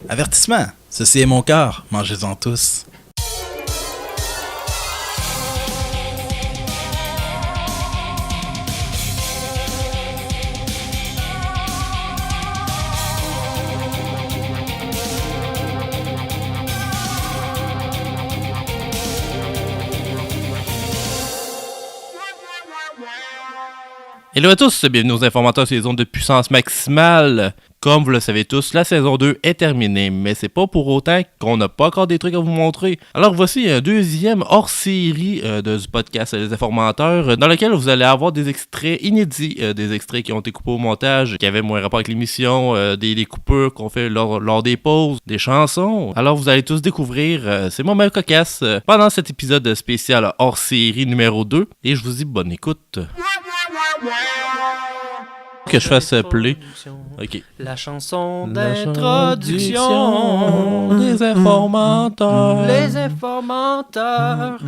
Avertissement, ceci est mon corps, mangez-en tous. Hello à tous, bienvenue aux informateurs sur les zones de puissance maximale. Comme vous le savez tous, la saison 2 est terminée, mais c'est pas pour autant qu'on n'a pas encore des trucs à vous montrer. Alors voici un deuxième hors-série du podcast Les Informateurs, dans lequel vous allez avoir des extraits inédits, des extraits qui ont été coupés au montage, qui avaient moins rapport avec l'émission, des coupures qu'on fait lors des pauses, des chansons. Alors vous allez tous découvrir ces moments cocasses pendant cet épisode spécial hors-série numéro 2, et je vous dis bonne écoute. Que je fasse play. Ok. La chanson d'introduction des informateurs. Les informateurs.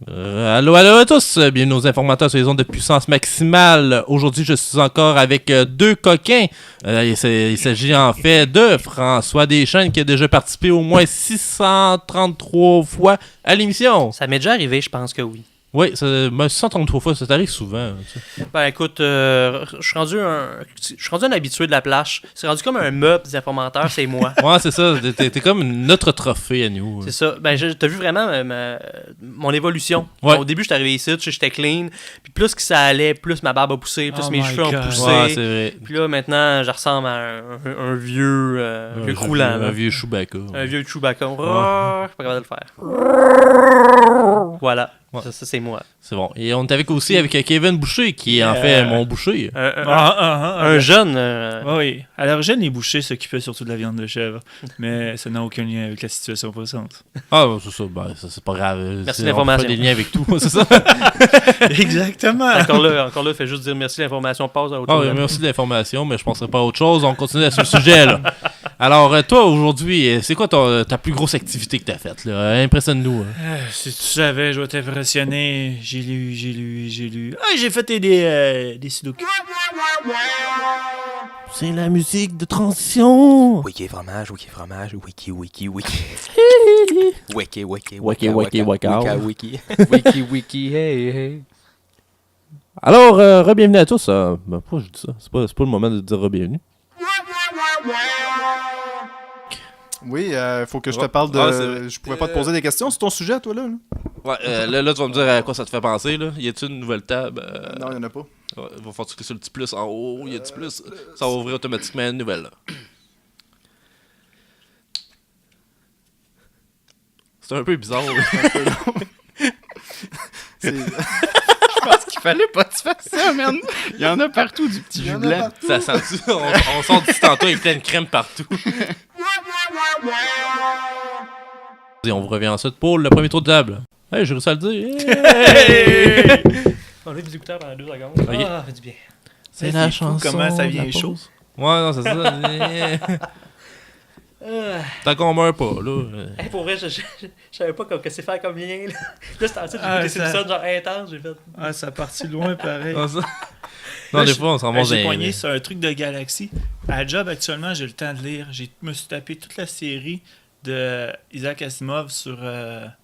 Allô à tous, bienvenue aux informateurs sur les ondes de puissance maximale. Aujourd'hui, je suis encore avec deux coquins. Il s'agit en fait de François Deschênes qui a déjà participé au moins 633 fois à l'émission. Ça m'est déjà arrivé, je pense que oui. Oui, 633 fois, ça t'arrive souvent. Ben écoute, je suis rendu un habitué de la plage. C'est rendu comme un meuble des informateurs, c'est moi. Ouais, c'est ça. T'es comme notre trophée à nous. C'est ça. Ben t'as vu vraiment mon évolution. Ouais. Au début, j'étais arrivé ici, j'étais clean. Puis plus que ça allait, plus ma barbe a poussé, plus mes cheveux ont poussé. Ouais, c'est vrai. Puis là, maintenant, je ressemble à un vieux croulant. Un vieux Chewbacca. Un vieux Chewbacca. Je suis pas capable de le faire. Voilà. Ouais. Ça, c'est moi. C'est bon. Et on est avec Kevin Boucher, qui est en fait mon boucher. Un jeune. Oui. À l'origine, les bouchers s'occupaient surtout de la viande de chèvre, mais ça n'a aucun lien avec la situation présente. Ah, c'est ça. Ben, ça, c'est pas grave. Merci de l'information. On fait des liens avec tout, c'est ça? Exactement. Encore là, fait juste dire merci de l'information. Passe à autre chose. Merci de l'information, mais je penserai pas à autre chose. On continue sur le sujet, là. Alors, toi, aujourd'hui, c'est quoi ta plus grosse activité que t'as faite, là? Impressionne-nous. Si tu savais, je vais t'impressionner. J'ai lu. Ah, j'ai fait des sudoku. C'est la musique de transition. Wiki fromage, wiki. Wiki, hey. Alors, re-bienvenue à tous. Ben, pourquoi je dis ça? C'est pas le moment de dire re-bienvenue. Oui, faut que je te parle de... je pouvais pas te poser des questions sur ton sujet, toi, là? Ouais, là, tu vas me dire à quoi ça te fait penser, là. Y a-t-il une nouvelle table? Non, il y en a pas. Ouais, il va falloir cliquer sur le petit plus en haut. Il y a un petit plus. Ça va ouvrir automatiquement une nouvelle, là. C'est un peu bizarre, là. C'est... Je pense qu'il fallait pas te faire ça, man. Il y en a partout du petit jus blanc. Ça sent-tu? On sort d'ici tantôt avec plein de crème partout. Et on vous revient ensuite pour le premier tour de table. Hey, j'ai réussi à le dire. Hey! On a les écouteurs pendant 2 secondes. Okay. Ah, ça fait du bien. C'est la fou chanson. comment ça vient de la chaud. pause. Ouais, non, c'est ça. Tant qu'on meurt pas, là. Hey, pour vrai, je savais pas que c'est faire comme lien. Là, c'était en train Ah, de ça- Simpson, genre intense, j'ai fait. Ah, ça a parti loin, pareil. Non, ça. Non, des fois, on s'en va J'ai dans poigné sur un truc de Galaxy. À la job, actuellement, j'ai le temps de lire. Je me suis tapé toute la série de Isaac Asimov sur... là,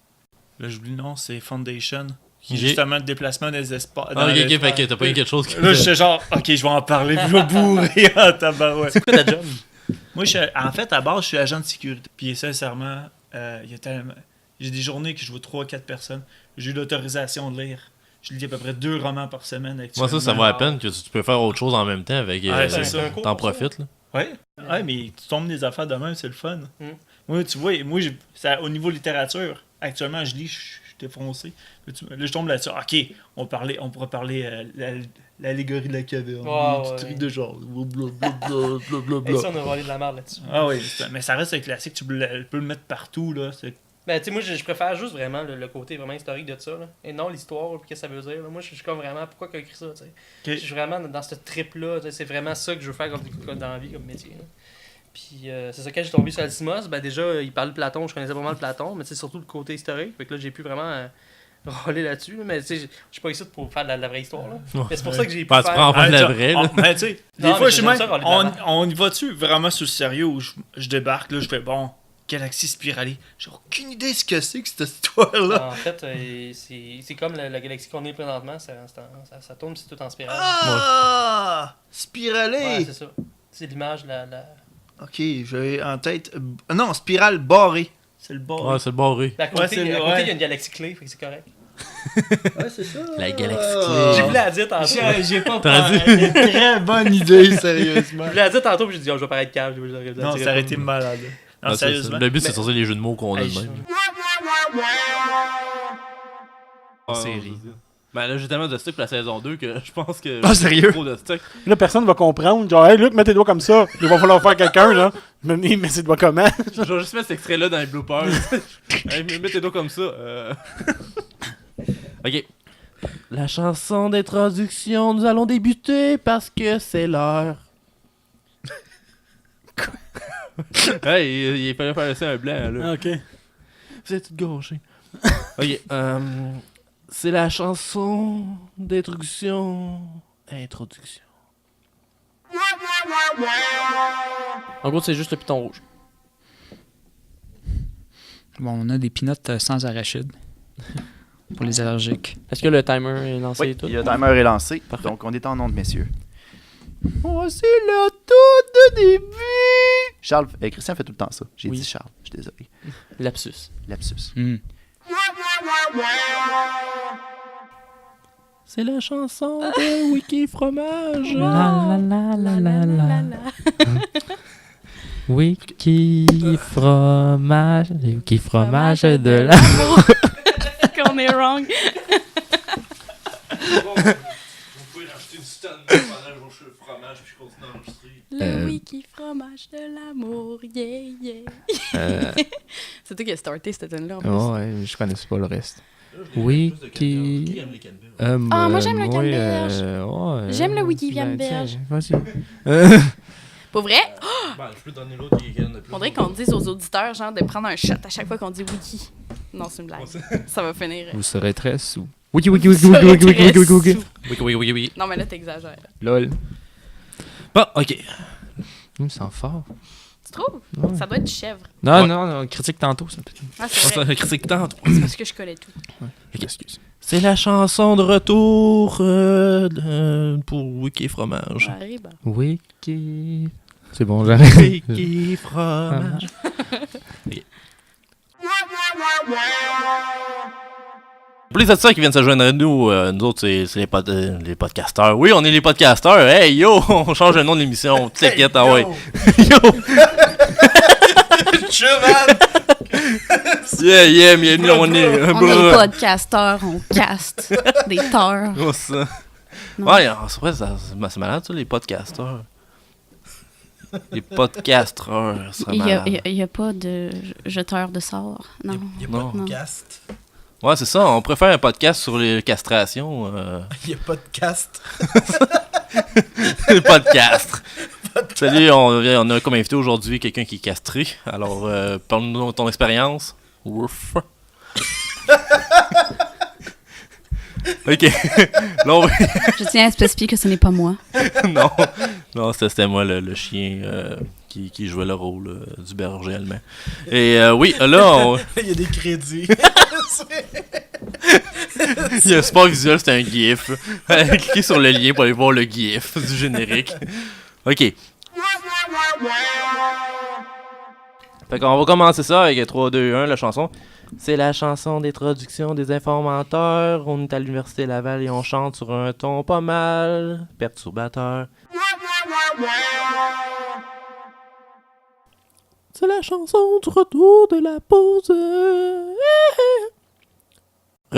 j'oublie le nom, c'est Foundation. Qui est justement le déplacement des espaces. Ah, ok, fait que t'as pas eu quelque chose qui... Là, j'étais genre, ok, je vais en parler, puis je vais bourrer en tabarouette. C'est quoi ta job? Moi, en fait, à base, je suis agent de sécurité. Puis sincèrement, j'ai des journées que je vois 3-4 personnes. J'ai eu l'autorisation de lire. Je lis à peu près 2 romans par semaine actuellement. Moi, ça vaut la peine que tu peux faire autre chose en même temps avec... Ouais, c'est ça. T'en profites, là. Ouais, mais tu tombes des affaires de même, c'est le fun. Mm. Moi, tu vois, au niveau littérature, actuellement, je lis, je suis défoncé. Là, je tombe là-dessus. Ok, on pourrait parler l'allégorie de la caverne. Ouais, Des ouais. trucs de genre. Et ça, on a volé de la merde là-dessus. Ah oui, mais ça reste un classique, tu peux le mettre partout, là. Ben, tu sais, moi, je préfère juste vraiment le côté vraiment historique de ça, là. Et non l'histoire, puis qu'est-ce que ça veut dire. Là. Moi, je suis comme vraiment, pourquoi qu'il a écrit ça, tu sais. Okay. Je suis vraiment dans ce trip-là, tu sais, c'est vraiment ça que je veux faire dans la vie, comme métier. Là. Puis, c'est ça, quand j'ai tombé sur Asimov, ben déjà, il parle de Platon, je connaissais pas mal Platon, mais c'est surtout le côté historique. Fait que là, j'ai pu vraiment roller là-dessus. Mais tu sais, je suis pas ici pour faire de la vraie histoire. Là. Ouais. Mais c'est pour ça que j'ai pu Bah, tu faire... prends en fait de la Attends, vraie, là. mais tu sais, des Non, fois, mais je suis j'aime même, ça, roller de la merde. on y va-tu vraiment sur le sérieux où je débarque, là, je fais bon, galaxie spiralée. J'ai aucune idée ce que c'est que cette histoire-là. En fait, c'est comme la galaxie qu'on est présentement. Ça tourne, c'est tout en spirale. Ah! Spiralée! Ouais, c'est ça. C'est l'image, la... Ok, j'avais en tête. Non, spirale barrée. C'est le barré. Ouais, c'est le barré. À côté, Ouais, c'est- il y ouais. a une galaxie clé, fait que c'est correct. Ouais, c'est ça. La galaxie J'ai clé. voulu la dire tantôt. J'ai pas T'as dit? Une très bonne idée, sérieusement. Je voulais la dire tantôt, puis j'ai dit, oh, je vais paraître calme. Je vais Non, ça aurait été malade. Non, Ah, sérieusement. Le but, c'est de sortir les jeux de mots qu'on a de Hey, même. En série. Ben là, j'ai tellement de stock pour la saison 2 que je pense que. Ah, sérieux? Trop de stock. Là, personne va comprendre. Genre, hey, Luc, mets tes doigts comme ça. Il va falloir faire quelqu'un, là. Mais c'est doigts comment? Je vais juste mettre cet extrait-là dans les bloopers. Hey, mets tes doigts comme ça. Ok. La chanson d'introduction, nous allons débuter parce que c'est l'heure. Hey, il fallait faire laisser un blanc, là. Ok. Vous êtes tout gaucher. Ok, c'est la chanson d'introduction. Introduction. En gros, c'est juste le piton rouge. Bon, on a des peanuts sans arachides. Pour les allergiques. Est-ce que le timer est lancé et Oui, tout? le timer est lancé. Parfait. Donc, on est en onde, messieurs. Oh, c'est le tout de début! Charles, Christian fait tout le temps ça. J'ai Oui. dit Charles, je suis désolé. Lapsus. Lapsus. Hmm. C'est la chanson de Wiki Fromage. La la la la la la. Wiki fromage, wiki fromage de la. Qu'on est wrong. Vous pouvez rajouter du stun pendant que je mange le fromage puis je continue d'enregistrer. Le wiki fromage de l'amour, yeah, yeah. C'est toi qui as starté cette tune-là en plus. Ouais, je connaissais pas le reste. Wiki. Qui aime les canneberges? Ah, moi, j'aime le moi, canneberge. J'aime le wiki canneberge. Vas-y. Pour vrai, Ben, je peux donner l'autre qui est plus. faudrait qu'on dise aux auditeurs genre de prendre un shot à chaque fois qu'on dit wiki. Non, c'est une blague. Ça va finir. Vous serez très sous. Wiki wiki wiki wiki wiki wiki wiki wiki. Oui. Non, mais là, t'exagères. Lol. Bon, ok. Il me sent fort. Tu trouves? Ouais. Ça doit être du chèvre. Non, Ouais. non, critique tantôt, ça peut-être. Ah, On c'est vrai. s'en critique tantôt. C'est parce que je collais tout. Excuse. C'est la chanson de retour pour Wiki Fromage. Arriba. Wiki. C'est bon, j'arrête. Wiki Fromage. Pour les auditeurs qui viennent se joindre à nous, nous autres, c'est les podcasteurs. Oui, on est les podcasteurs. Hey, yo, on change le nom de l'émission. T'inquiète, ah ouais. Yo! Yeah, bienvenue, on est... On est podcasteurs, on caste des teurs. Oh, ça. Non. Ouais, c'est vrai, c'est malade, ça, les podcasteurs. Les podcasteurs, ça Il n'y a pas de jeteur de sorts. Non. Il y a Non. pas de cast. Ouais, c'est ça, on préfère un podcast sur les castrations. Il y a pas de cast. Podcast. Salut, on a comme invité aujourd'hui quelqu'un qui est castré. Alors, parle-nous de ton expérience. Ouf. Ok. Là, on va- Je tiens à spécifier que ce n'est pas moi. non, c'était moi le chien qui jouait le rôle du berger allemand. Et oui, là, Il y a des crédits. il y a un support visuel, c'est un GIF. Cliquez sur le lien pour aller voir le GIF du générique. Ok. Fait qu'on va commencer ça avec 3, 2, 1, la chanson. C'est la chanson d'introduction des informateurs. On est à l'Université Laval et on chante sur un ton pas mal perturbateur. C'est la chanson du retour de la pause.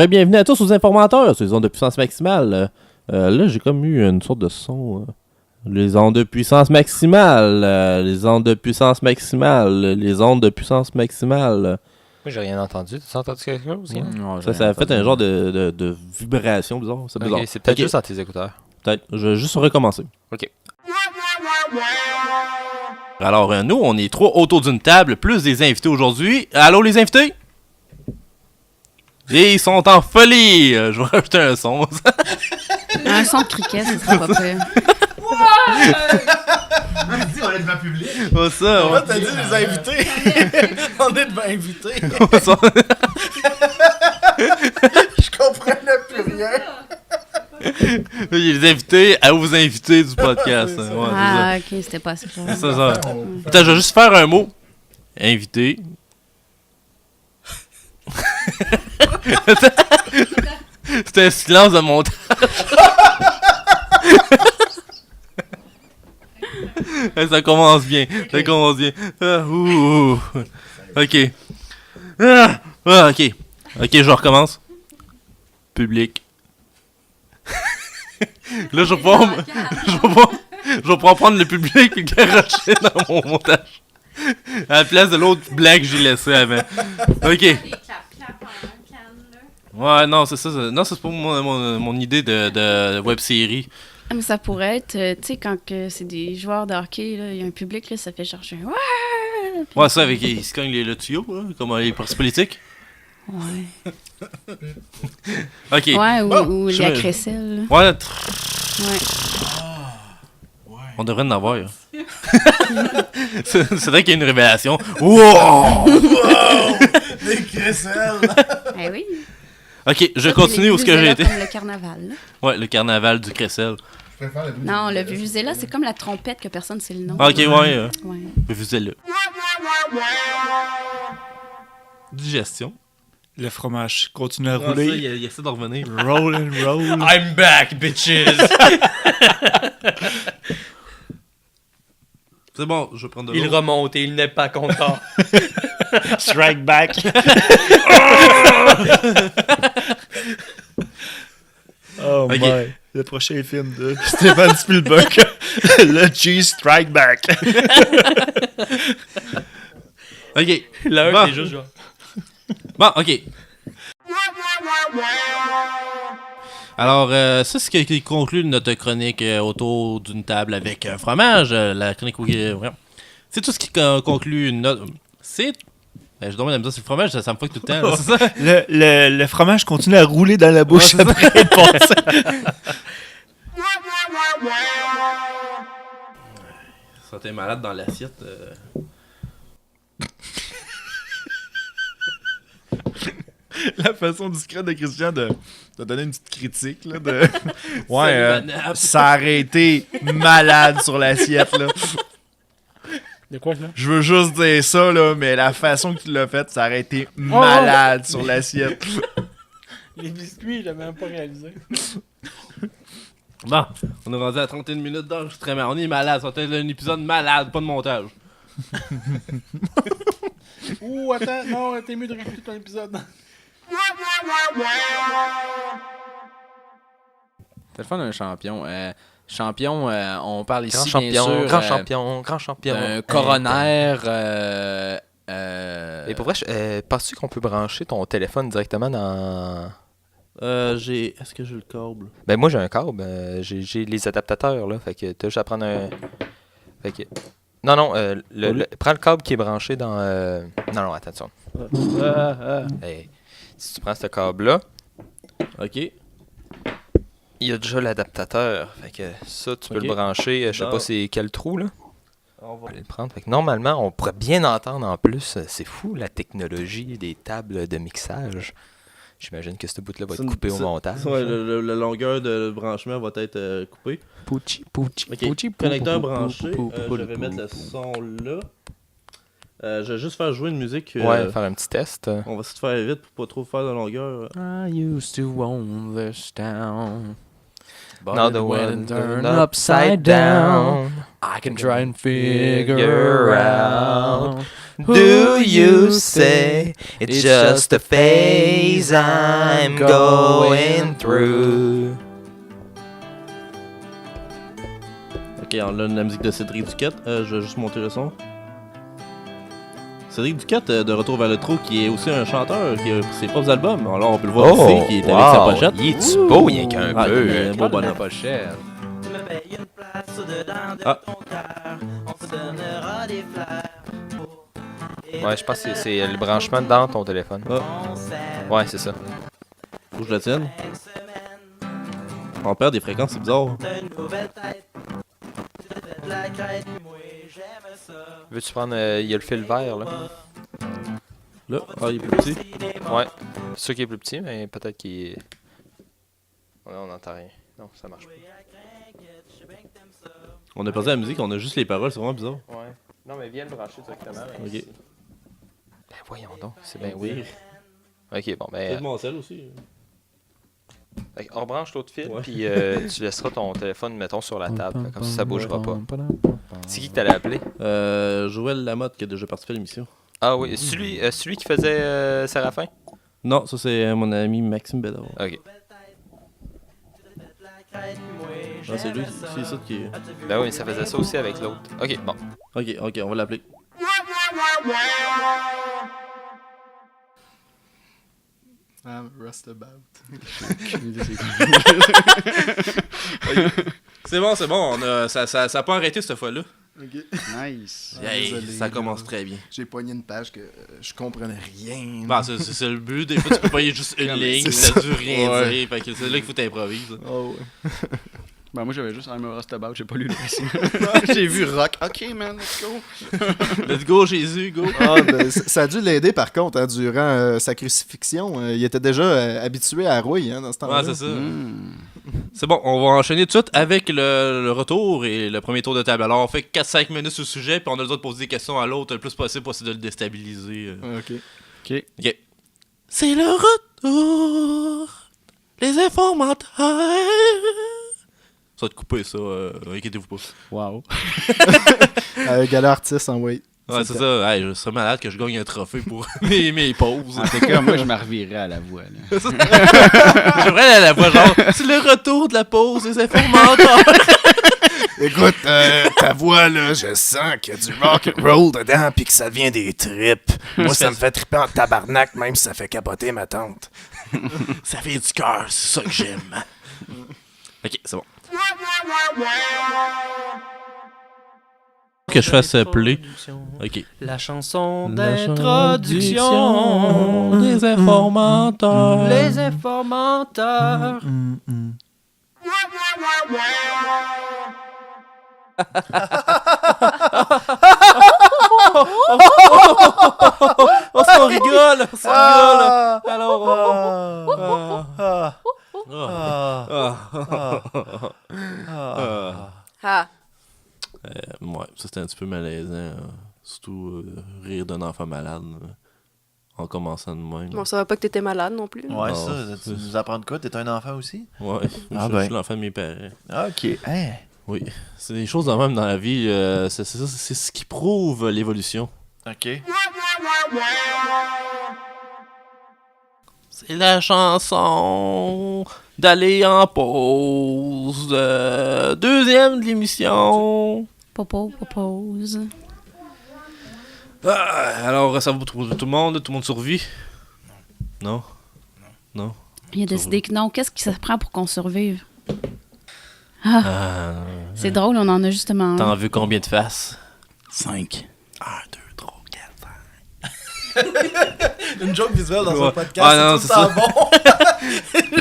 Bienvenue à tous aux informateurs, sur les ondes de puissance maximale. Là, j'ai comme eu une sorte de son. Les ondes de puissance maximale. Les ondes de puissance maximale. Les ondes de puissance maximale. Moi, j'ai rien entendu. Tu as entendu quelque chose? Yann? Non, Ça a fait un genre de vibration bizarre. C'est bizarre. Ok, c'est peut-être Ok, juste dans tes écouteurs. peut-être. Je vais juste recommencer. Ok. Alors, nous, on est 3 autour d'une table, plus des invités aujourd'hui. Allô, les invités? Et ils sont en folie! Je vais rajouter un son. Un son de cricket, ça serait pas pire. Dis, on est devant public. Oh, ça, Ouais, t'as dit les invités. On est devant invités. Je comprenais plus rien. Les invités à vous inviter du podcast. Ouais, Ouais, Ah, ok, c'était pas ça. c'est ça. Attends, je vais juste faire un mot. Invité. C'était un silence de montage. Ça commence bien. Ça commence bien. Ok. Ok. Ok, je recommence. Public. Là, je vais pouvoir prendre le public et le garocher dans mon montage. À la place de l'autre blague que j'ai laissé avant. Ok. Ouais, non, c'est ça. Non, c'est pas mon idée de web-série. Mais ça pourrait être, tu sais, quand c'est des joueurs de hockey, il y a un public, là, ça fait chercher un ouais! Ouais, ça, avec ils se cognent le tuyau, là, comme les partis politiques. Ouais. Ok. Ouais, ou, Bon, ou je la vais- crécelle. Là. Ouais, Ouais. on devrait en avoir. Là. C'est vrai qu'il y a une révélation. Wow! Des crécelles. Eh oui. Ok, je Ça, continue où ce que les j'ai vuvuzelas été. comme le carnaval. Là. Ouais, le carnaval du Cressel. Non, le vuvuzela, c'est comme la trompette que personne sait le nom. Ok, ouais. Ouais. Vous êtes là. Digestion. Le fromage continue à Ah, ça, rouler. il essaie de revenir. Roll and roll. I'm back, bitches! C'est bon, je vais prendre de Il l'eau. remonte et il n'est pas content. Strike back. Oh Ok. my. Le prochain film de Steven Spielberg. Le Cheese Strike Back. Ok. L'heure, Bon. c'est juste genre. Bon, ok. Alors, ça, c'est ce qui conclut notre chronique autour d'une table avec un fromage. La chronique où... c'est tout ce qui conclut notre... C'est... je dois me dire, c'est le fromage, ça me fuck tout le temps. là, c'est ça? Le fromage continue à rouler dans la bouche Ouais, c'est après être passé. Ça t'es malade dans l'assiette. La façon discrète de Christian de donner une petite critique, là, de... Ouais, ça aurait été malade sur l'assiette, là. De quoi, là? Je veux juste dire ça, là, mais la façon que tu l'as fait, ça aurait été malade sur l'assiette. Les biscuits, je l'avais même pas réalisé. Bon, on est rendu à 31 minutes d'enregistrement. On est malade, ça va être un épisode malade, pas de montage. Ouh, attends, non, t'es mieux de réécouter ton épisode. C'est le fun d'un champion. Champion, on parle ici, Grand bien champion, sûr, grand champion. d'un coroner. Et pour vrai, penses-tu qu'on peut brancher ton téléphone directement dans... Est-ce que j'ai le câble? Ben moi j'ai un câble, j'ai les adaptateurs là, fait que t'as juste à prendre un... Fait que... Non, prends le câble qui est branché dans... Non, attends. Hey, si tu prends ce câble-là, Ok. il y a déjà l'adaptateur, fait que ça tu peux Ok. le brancher, je sais Non. pas c'est quel trou là. On va... Je vais le prendre. Fait que normalement, on pourrait bien entendre en plus. C'est fou la technologie des tables de mixage. J'imagine que ce bout-là va être coupé au montage. Ouais, la longueur de branchement va être coupée. Pouchi, Ok, connecteur branché. Je vais mettre le son là. Je vais juste faire jouer une musique. Ouais, faire un petit test. On va se faire vite pour pas trop faire de longueur. I used to own this town. But Now it the went world and turned turned upside down. I can try and figure out. Do you say it's just a phase I'm going through? Ok, on a la musique de Cédric Duquette. Je vais juste monter le son. Cédric Duquette, de Retour vers le trou, qui est aussi un chanteur, qui a ses propres albums. Alors on peut le voir ici, qui est avec sa pochette. Il est beau, il y a qu'un Ah, peu. il est beau bonhomme. pochette. Ouais, je pense que c'est le branchement dans ton téléphone. Ouais, c'est ça. Faut que je le tienne. On perd des fréquences, c'est bizarre. Veux-tu prendre... Il y a le fil vert, là. Là, il est plus petit. Ouais. C'est sûr qu'il est plus petit, mais peut-être qu'il est... Ouais, on n'entend rien. Non, ça marche pas. On a perdu la musique, on a juste les paroles, c'est vraiment bizarre. Ouais. Non, mais viens le brancher directement. Ok. Ben voyons donc, c'est bien weird. Ok, bon, ben... C'est mon sel aussi. On rebranche l'autre fil, Ouais. puis tu laisseras ton téléphone, mettons, sur la table. Comme ça bougera pas. C'est qui que t'allais appeler? Joël Lamotte qui a déjà participé à l'émission. Ah oui, celui qui faisait Séraphin? Non, ça c'est mon ami Maxime Bédard. Ok. Ah, c'est lui, c'est ça qui est... Ben oui, ça faisait ça aussi avec l'autre. Ok, bon. Ok, on va l'appeler. I'm rustabout. C'est bon, ça a pas arrêté cette fois-là. Ok. Nice. Hey, Désolé, ça commence très bien. J'ai pogné une page que je comprenais rien. Bah, c'est le but. Des fois, tu peux pas y juste une ligne, ça dure rien dire. Fait que c'est là qu'il faut t'improviser. Oh ouais. Ben, moi, j'avais juste I'm a Rustabout, j'ai pas lu le récit. J'ai vu Rock. Ok, man, let's go. Let's go, Jésus, go. Ah, ben, ça a dû l'aider par contre, hein, durant sa crucifixion. Il était déjà habitué à la rouille dans ce temps-là. Ouais, c'est ça. C'est bon, on va enchaîner tout de suite avec le retour et le premier tour de table. Alors, on fait 4-5 minutes sur le sujet, puis on a le droit de poser des questions à l'autre le plus possible pour essayer de le déstabiliser. Ok. C'est le retour. Les informateurs. Ça va te couper, ça. Inquiétez-vous pas. Wow. Gala artiste en way. Ouais, c'est ça. Hey, je serais malade que je gagne un trophée pour mes pauses. En tout cas, moi, je me revirerais à la voix. Là. J'aimerais aller à la voix, genre, c'est le retour de la pause des informateurs. Écoute, ta voix, là, je sens qu'il y a du rock'n'roll dedans pis que ça vient des tripes. Moi, ça me fait triper en tabarnak, même si ça fait capoter ma tante. Ça vient du cœur, c'est ça que j'aime. Ok, c'est bon. Que je fasse play. Ok. La chanson d'introduction des informateurs. Les informateurs. On s'en rigole, Alors, ouais, ça c'était un petit peu malaisant. Surtout rire d'un enfant malade. En commençant de même. Bon, ça va pas que t'étais malade non plus. Ouais, Non, ça, tu nous apprends de quoi? T'es un enfant aussi? Ouais, je suis l'enfant de mes parents. Ok, hein? Oui, c'est des choses de même dans la vie. C'est ce qui prouve l'évolution. Ok. C'est la chanson d'aller en pause. Deuxième de l'émission. Pause. Alors, ça va pour tout le monde? Tout le monde survit? Non. Il a décidé que non. Qu'est-ce qui ça prend pour qu'on survive? C'est drôle, on en a justement un. T'en veux combien de faces? 5. 1, 2, 3, 4, 5. Une joke visuelle dans un podcast, Ah, non, c'est tout ça bon.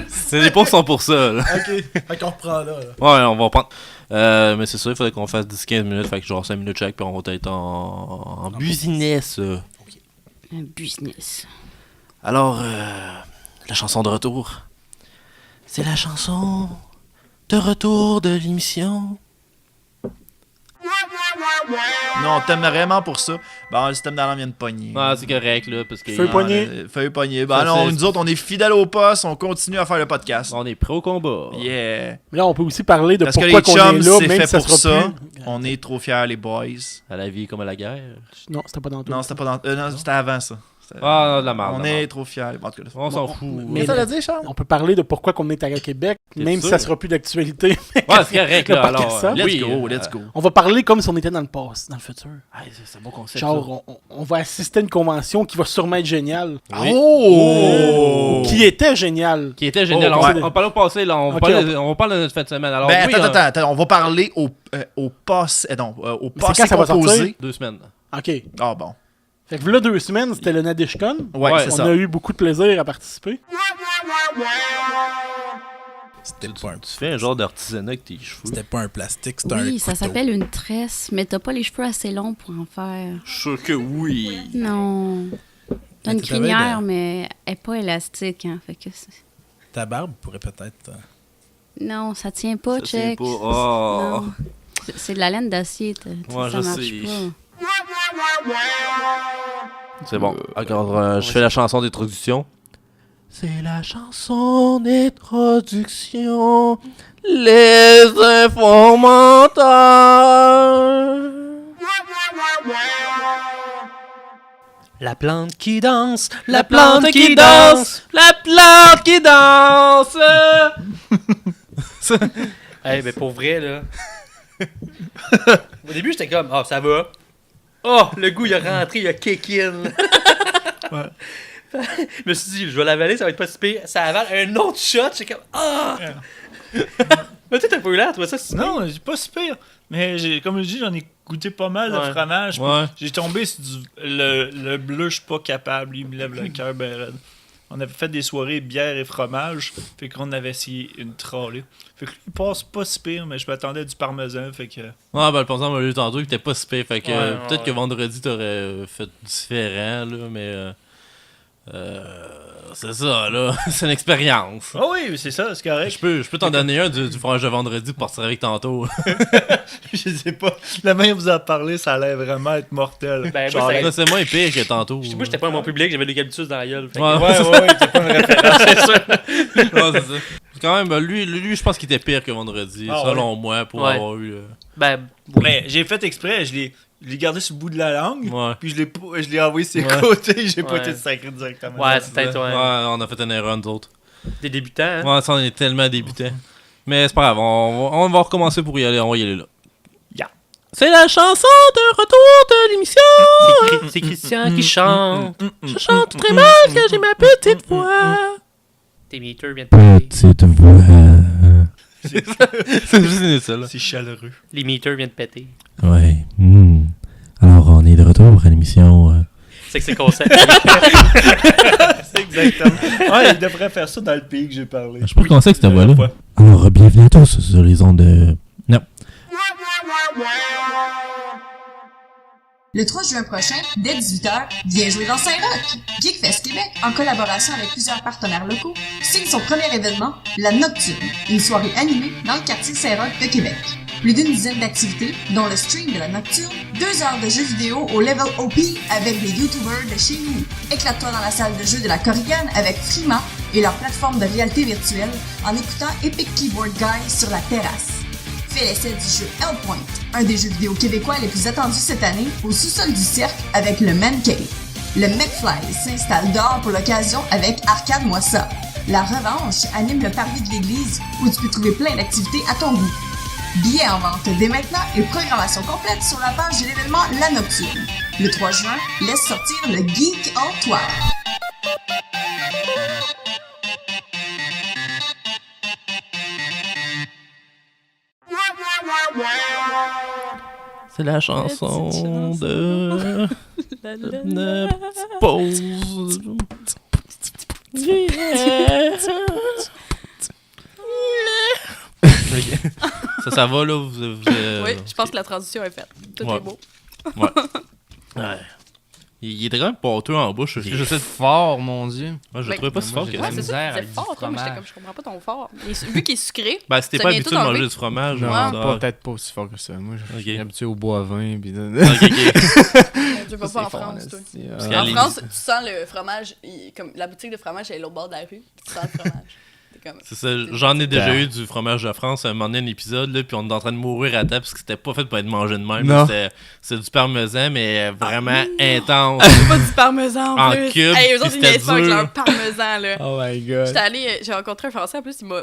C'est les pauvres sont pour ça, là. Ok, fait qu'on reprend là. Ouais, on va prendre. Mais c'est ça, il faudrait qu'on fasse 10-15 minutes, fait que genre 5 minutes chaque, puis on va être en business. Un business. Alors, la chanson de retour. C'est la chanson de retour de l'émission. Non, on t'aime vraiment pour ça. Bon, le système d'alarme vient de pogner. Ah, c'est correct, là, parce que... Feu poigné. Feuille poignée. Ben Ça, non, c'est- nous autres, on est fidèles au poste, on continue à faire le podcast. On est pro combat. Yeah. Mais là, on peut aussi parler de Parce que pourquoi les qu'on est chums, là, c'est même fait si ça pour sera ça. plus... On est trop fiers, les boys. À la vie comme à la guerre. Non, c'était pas dans tout. Non, c'était pas dans... non, c'était avant ça. C'était- Ah, de la merde. on de la est merde. trop fiers. En tout cas, On s'en fout. mais Qu'est-ce que t'as dit, Charles? On peut parler de pourquoi qu'on est à Québec, T'es même si sûr? ça sera plus d'actualité. Ouais, c'est correct, Le là, alors. podcast, hein? let's oui, go, let's go. On va parler comme si on était dans le passé, dans le futur. C'est un bon concept. Genre, on va assister à une convention qui va sûrement être géniale. Oui. Oh! Qui était géniale. Qui était génial. Oh, on, ouais. on parle au passé, là. On Ok, parle de notre fin de semaine. Alors, Ben, oui, attends, on va parler au passé. Non, au Mais c'est passé quand ça va composé. sortir? 2 semaines. OK. Ah bon. Fait que là, 2 semaines, c'était le NadishCon. Ouais, c'est On ça. a eu beaucoup de plaisir à participer. C'était pas un... Tu fais un genre d'artisanat avec tes cheveux. C'était pas un plastique, c'était un Oui, couteau. ça s'appelle une tresse, mais t'as pas les cheveux assez longs pour en faire. Je suis sûr que oui. Non. T'as une Mais t'avais crinière, de- mais elle est pas élastique, hein. Fait que Ta barbe pourrait peut-être... non, ça tient pas, Ça tient check. pas. Oh. Non. C'est de la laine d'acier, Ouais, ça je marche sais. pas. C'est bon. Encore, je fais la chanson d'introduction. C'est la chanson d'introduction. Les informateurs. La plante qui danse, La plante qui danse. La plante qui danse. Hey, ben pour vrai, là. Au début, j'étais comme, ça va. Oh, le goût, il a rentré, il a kick in. Ouais. Je me suis dit, je vais l'avaler, ça va être pas si pire. Ça avale un autre shot, j'étais comme, Mais tu t'as pas eu l'air, toi, ça, c'est Non, c'est pas si pire. Mais comme je dis, j'en ai goûté pas mal de Ouais. fromage. puis Ouais. J'ai tombé sur le bleu, je suis pas capable. Il me lève le cœur ben raide. On avait fait des soirées bière et fromage. Fait qu'on avait essayé une trolley. Fait que lui, il passe pas si pire, mais je m'attendais à du parmesan. Fait que. Ouais, ben le pensant m'a lu tantôt, il était pas si pire. Fait que Ouais, peut-être ouais. que vendredi, t'aurais fait différent, là, mais. C'est ça, là. C'est une expérience. Ah oui, c'est ça, c'est correct. Je peux t'en donner un du fromage de vendredi pour partir avec tantôt. Je sais pas. La main vous a parlé, ça allait vraiment être mortel. Ben, Genre, moi, Ça, c'est moins pire que tantôt. moi, j'étais pas un bon public, j'avais l'eucalyptus dans la gueule. Fait que- Ouais. t'es pas une référence, c'est sûr. Ouais, c'est ça. Quand même, lui, je pense qu'il était pire que vendredi, Ah, selon moi, pour Ouais. avoir eu. Ben, Mais j'ai fait exprès, je l'ai gardé sur le bout de la langue, Ouais. puis je l'ai envoyé sur Ouais. le côté, j'ai pas Ouais. été sacré directement. ouais, c'est peut-être, Ouais, ouais. on a fait une erreur, nous autres. Des débutants, hein. Ouais, ça, on est tellement débutants. Mais c'est pas grave, on va recommencer pour y aller, on va y aller là. Yeah. C'est la chanson de retour de l'émission! C'est Christian qui chante. Je chante très mal quand j'ai ma petite voix. Tes meters viennent de péter. Petite voix. C'est juste inutile. C'est chaleureux. Les meters viennent de péter. Ouais. Alors, on est de retour à l'émission. C'est que c'est concept. C'est exactement. Ouais, il devrait faire ça dans le pays que j'ai parlé. Je sais pas comment c'est que cette voix-là. Ouais. Alors, bienvenue à tous sur les ondes de. Non. Le 3 juin prochain, dès 18h, viens jouer dans Saint-Roch. Geekfest Québec, en collaboration avec plusieurs partenaires locaux, signe son premier événement, La Nocturne, une soirée animée dans le quartier Saint-Roch de Québec. Plus d'une dizaine d'activités, dont le stream de La Nocturne, 2 heures de jeux vidéo au level OP avec des YouTubers de chez nous. Éclate-toi dans la salle de jeu de la Corrigane avec Frima et leur plateforme de réalité virtuelle en écoutant Epic Keyboard Guy sur la terrasse. Fais l'essai du jeu Hellpoint, un des jeux vidéo québécois les plus attendus cette année, au sous-sol du cirque avec le Man Cave. Le McFly s'installe dehors pour l'occasion avec Arcade Moissa. La Revanche anime le parvis de l'église où tu peux trouver plein d'activités à ton goût. Billets en vente dès maintenant et programmation complète sur la page de l'événement La Nocturne. Le 3 juin, laisse sortir le geek en toi. C'est la chanson de. La, la, de la. petite pause. Yeah. Ça va là? Oui, je pense que la transition est faite. Tout Ouais. est beau. Ouais. Il était quand même pâteux en bouche. Il est fort, mon Dieu. Moi, je le Ben, trouvais pas si fort que j'ai ça. Ouais, c'est ça. misère C'est avec du fort, toi, mais j'étais fromage. comme, je comprends pas ton fort. Vu qu'il est sucré, Ben, si t'es ça pas vient habitué tout de enlever. manger du fromage, Non, genre, ça- peut-être pas aussi fort que ça. Moi, je suis Ok. habitué au bois à vin. Puis Mon Dieu, va Ça, pas en c'est fort, France, toi. esti. Parce En qu'à France, tu sens le fromage, comme la boutique de fromage est à l'autre bord de la rue, puis tu sens le fromage. T'es comme, C'est ça, j'en ai déjà eu du fromage de France à un moment donné, un épisode, là, puis on est en train de mourir à table parce que c'était pas fait pour être mangé de même. Non. C'était du parmesan, mais vraiment intense. c'est pas du parmesan en En plus. cube, Hey, eux puis autres, ils c'était niaisent pas avec dur. leur parmesan, là. Oh my god. J'étais allée, j'ai rencontré un Français, en plus, il m'a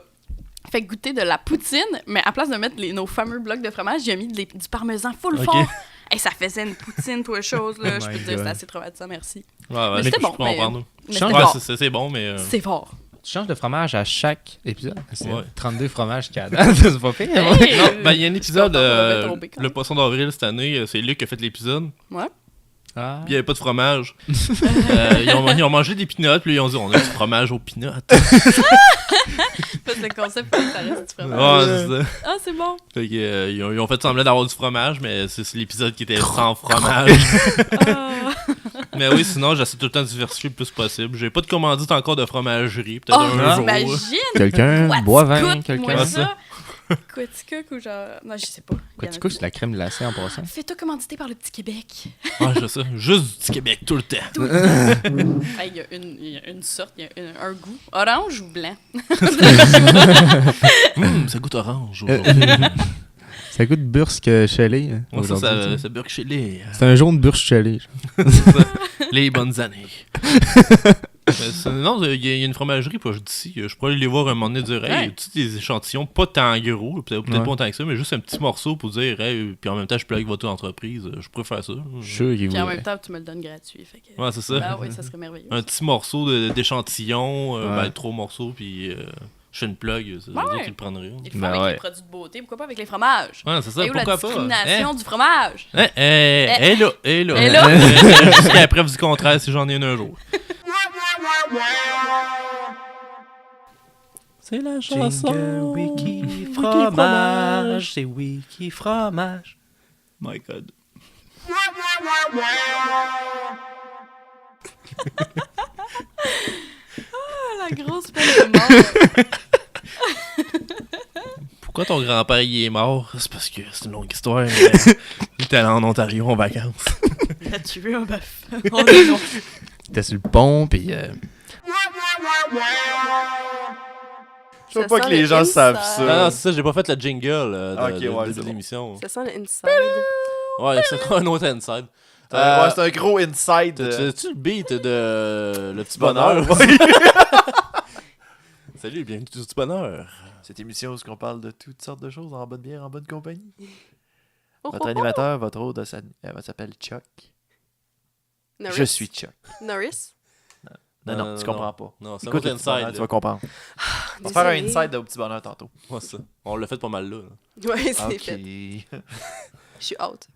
fait goûter de la poutine, mais à place de mettre nos fameux blocs de fromage, j'ai mis du parmesan full Ok. fort. Et ça faisait une poutine, toi, chose, là. Oh je peux my te dire, God. c'était assez traumatisant, merci. Ouais, Mais c'était je bon, peux mais- en prendre. Mais Change- c'était Ouais, fort. c'est bon, mais. C'est fort. Tu changes de fromage à chaque épisode. C'est Ouais. 32 fromages qu'il y a dedans. C'est pas pire. hein? Hey, Non, ben, il y a un épisode, je suis contente qu'on va tomber quand le poisson d'avril cette année, c'est Luc qui a fait l'épisode. Ouais. Ah. Puis il n'y avait pas de fromage. Ils ont mangé des peanuts, puis ils ont dit on a du fromage aux peanuts. C'est le concept pour que ça reste du fromage. Ouais, c'est ça. Ah, c'est bon. Fait que, ils ont fait semblant d'avoir du fromage, mais c'est l'épisode qui était sans fromage. Mais oui, sinon, j'essaie tout le temps de diversifier le plus possible. J'ai pas de commandite encore de fromagerie, peut-être un jour. Imagine! Quelqu'un boit vin, quelqu'un. quelqu'un. Ça. Quaticook ou genre. Non, je sais pas. Quaticook, c'est la crème glacée en passant. Fais-toi commanditer par le Petit Québec. Ouais, je sais. Juste du Petit Québec tout le temps. Il y a une sorte, il y a un goût. Orange ou blanc? Ça goûte orange aujourd'hui. Ça goûte Bursk Chalet. Ouais, ça Bursk Chalet. C'est un jaune Bursk Chalet. Les bonnes années. Non, il y a une fromagerie proche d'ici. Je pourrais aller les voir un moment donné et dire hey, tu des échantillons pas tant gros, peut-être pas autant que ça, mais juste un petit morceau pour dire hey, puis en même temps, je plug votre entreprise. Je pourrais faire ça. Puis en même temps, tu me le donnes gratuit. Fait que... Ouais, c'est ça. Ah oui, ça serait merveilleux. Un petit morceau d'échantillon, 3 morceaux, puis je fais une plug. C'est eux qui le prendraient. Il le fait avec les produits de beauté, pourquoi pas avec les fromages? Ouais, c'est ça, et où pourquoi la discrimination du fromage? Et là. Jusqu'à la preuve du contraire si j'en ai un jour. C'est la chanson Wiki Fromage. C'est Wiki Fromage. My God. La grosse peine de mort. Pourquoi ton grand-père il est mort? C'est parce que c'est une longue histoire. Il était allé en Ontario en vacances. Il a tué un bœuf. On est long. Il était sur le pont, puis... Je veux pas que les gens savent ça. Non, c'est ça, j'ai pas fait le jingle de l'émission. Ça sent l'inside. Ouais, c'est un autre inside. C'est un gros inside. Tu le beat de Le Petit Bonheur? Salut, bienvenue au Petit Bonheur. Cette émission où on parle de toutes sortes de choses en bonne bière, en bonne compagnie. Votre animateur, votre hôte, s'appelle Chuck. Norris. Je suis Chuck. Norris? Non, tu comprends pas. Non, c'est écoute un inside. Tu vas comprendre. On va faire un inside de Petit Bonheur tantôt. Ouais, ça. On l'a fait pas mal là. Ouais, c'est fait. Je suis out.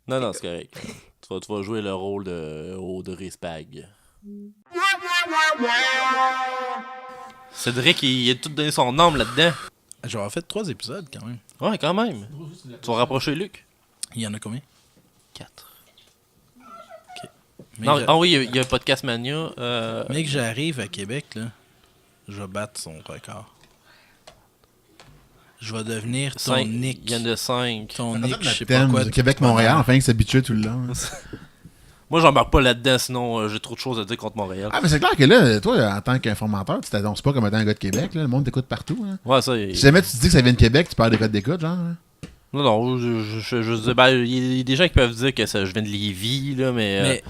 Non, c'est correct. Tu vas jouer le rôle de Audrey Spag. Cédric, il a tout donné son âme là-dedans. J'ai fait 3 épisodes quand même. Ouais, quand même. Tu vas rapprocher Luc. Il y en a combien? 4. Non, oui, il y a un Podcast Mania. Mais que j'arrive à Québec, là, je vais battre son record. Je vais devenir ton Nick. Il y en a 5. Ton Nick, je sais pas quoi. Québec-Montréal, enfin, il s'habitue tout le long. Moi, j'embarque pas là-dedans, sinon j'ai trop de choses à dire contre Montréal. Ah, mais c'est clair que là, toi, en tant qu'informateur, tu t'annonces pas comme étant un gars de Québec. Là. Le monde t'écoute partout. Hein. Ouais, ça. Si jamais tu te dis que ça vient de Québec, tu parles des codes d'écoute, genre. Hein? Non, je dis, ben, il y a des gens qui peuvent dire que je viens de Lévis, là, mais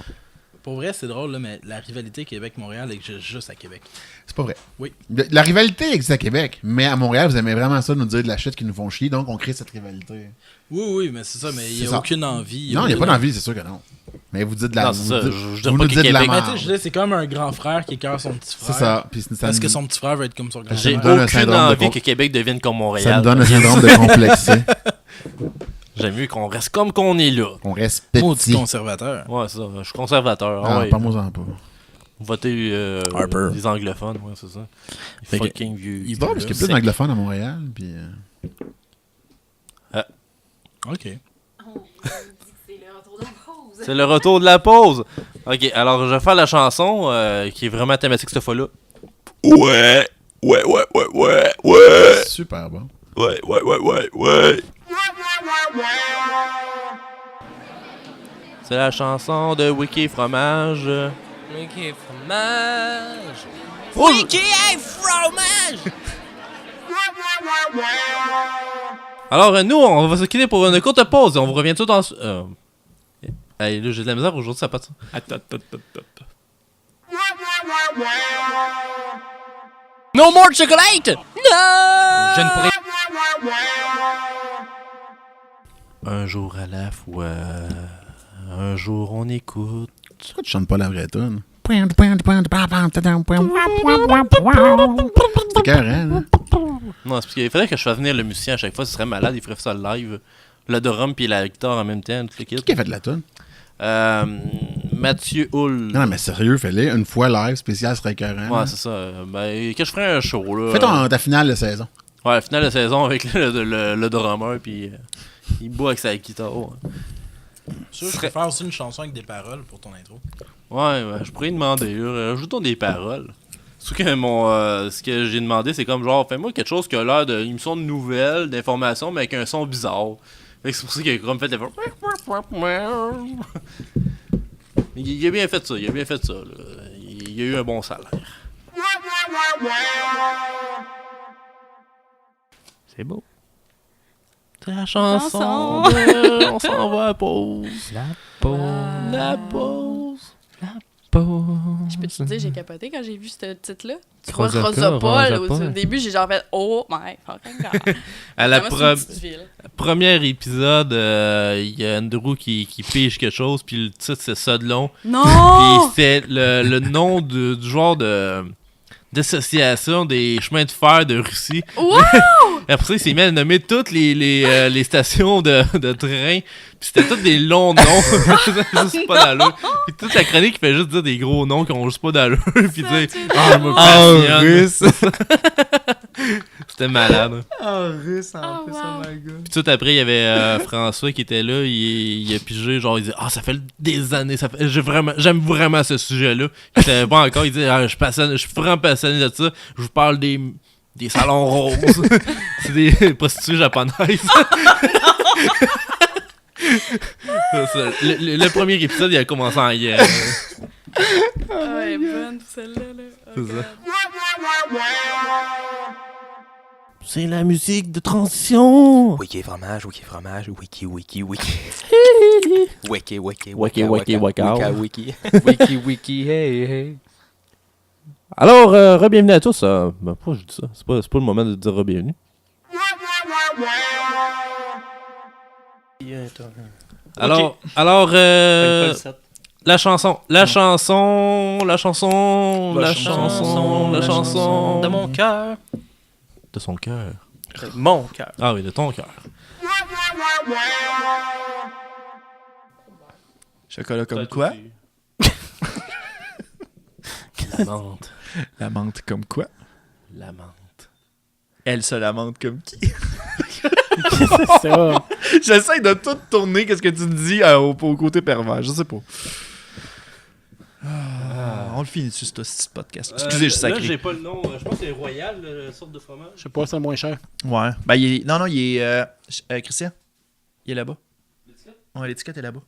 pour vrai, c'est drôle, là, mais la rivalité Québec-Montréal existe juste à Québec. C'est pas vrai. Oui. La rivalité existe à Québec, mais à Montréal, vous aimez vraiment ça, nous dire de la shit qui nous font chier, donc on crée cette rivalité. Oui, mais c'est ça, mais il n'y a aucune envie. Non, il n'y a pas d'envie, c'est sûr que non. Mais vous dites de la... Non, c'est ça, je vous nous dites de la merde. C'est comme un grand frère qui écœure son petit frère. C'est ça. Puis parce que son petit frère va être comme son grand frère. J'ai aucune envie que Québec devienne comme Montréal. Ça me donne un syndrome de complexité. J'aime mieux qu'on reste comme qu'on est là. On reste petit. Maudit conservateur. Ouais, ça. Je suis conservateur. Ah, ouais. parle-moi-en pas. Votez Harper. Les anglophones, ouais, c'est ça. Les fucking vieux. C'est bon, parce qu'il y a plus d'anglophones à Montréal, puis... OK. C'est le retour de la pause. OK, alors je vais faire la chanson qui est vraiment thématique cette fois-là. Ouais. Super bon. Ouais. C'est la chanson de Wiki Fromage. Wiki Fromage. Wiki Fromage. Alors nous, on va se quitter pour une courte pause et on vous revient tout dans... Hey, là, j'ai de la misère aujourd'hui, ça n'a pas de sens. Attends. No more chocolate! No! Je ne pourrais... Un jour à la fois, un jour on écoute. Pourquoi tu chantes pas la vraie tune? C'est carré, hein? Non, c'est parce qu'il faudrait que je fasse venir le musicien à chaque fois, ce serait malade, il ferait ça live. Le drum puis la guitare en même temps, tout le kit. Qui a fait la tune? Mathieu Hull. Non, mais sérieux, fais-le. Une fois live, spécial, serait écœurant. Ouais, c'est ça. Ben, que je ferais un show, là. Fais ta finale de saison. Ouais, finale de saison avec le drummer, puis il boit avec sa guitare. Je ferais faire aussi une chanson avec des paroles pour ton intro. Ouais, je pourrais demander. Ajoutons des paroles. Surtout que ce que j'ai demandé, c'est comme genre, fais-moi quelque chose qui a l'air d'une émission de nouvelles, d'informations, mais avec un son bizarre. Fait que c'est pour ça qu'il a comme fait des... Il a bien fait ça, là. Il a eu un bon salaire. C'est beau. C'est la chanson. On s'en va à pause. La pause. Je peux te dire, j'ai capoté quand j'ai vu ce titre-là. Tu vois Rosa Rosa Paul. Paul. Au début, j'ai genre fait oh my fucking god. À la Vraiment, c'est une petite ville. premier épisode, il y a Andrew qui pige quelque chose, puis le titre c'est Sodlon. Non! Puis c'est le nom du genre d'association des chemins de fer de Russie. Wow! Après ça, il s'est mis à nommer toutes les stations de train. Puis c'était tous des longs noms. Juste pas d'allure. Puis toute la chronique, il fait juste dire des gros noms qui ont juste pas d'allure. Puis dire je me passionne. Russe. C'était malade. Russe en plus, wow. oh my god. Puis tout après, il y avait François qui était là. Il a pigé, genre, il dit ça fait des années. J'aime vraiment ce sujet-là. Il savait pas encore. Il dit je suis vraiment passionné de ça. Je vous parle des salons roses. C'est des prostituées japonaises. Le premier épisode, il a commencé en hier. Ah ouais, bonne celle-là. Là. Oh, C'est ça. God. C'est la musique de transition. Wiki fromage, wiki. Wiki, hey. Alors, re-bienvenue à tous. Ben, pourquoi je dis ça? C'est pas le moment de dire re-bienvenue. Alors, la chanson De mon cœur. de son cœur. De mon cœur. Ah oui, de ton cœur. Chocolat comme quoi? La menthe. La menthe comme quoi? La menthe. Elle se lamente comme qui? C'est ça. J'essaie de tout tourner qu'est-ce que tu dis au côté pervers. Je sais pas. On le finit sur ce podcast. Excusez, je suis Là, sacré. j'ai pas le nom. Je pense que c'est Royal, la sorte de fromage. Je sais pas, c'est moins cher. Ouais. Ben, non, il est... Christian, il est là-bas. L'étiquette? Ouais, l'étiquette est là-bas.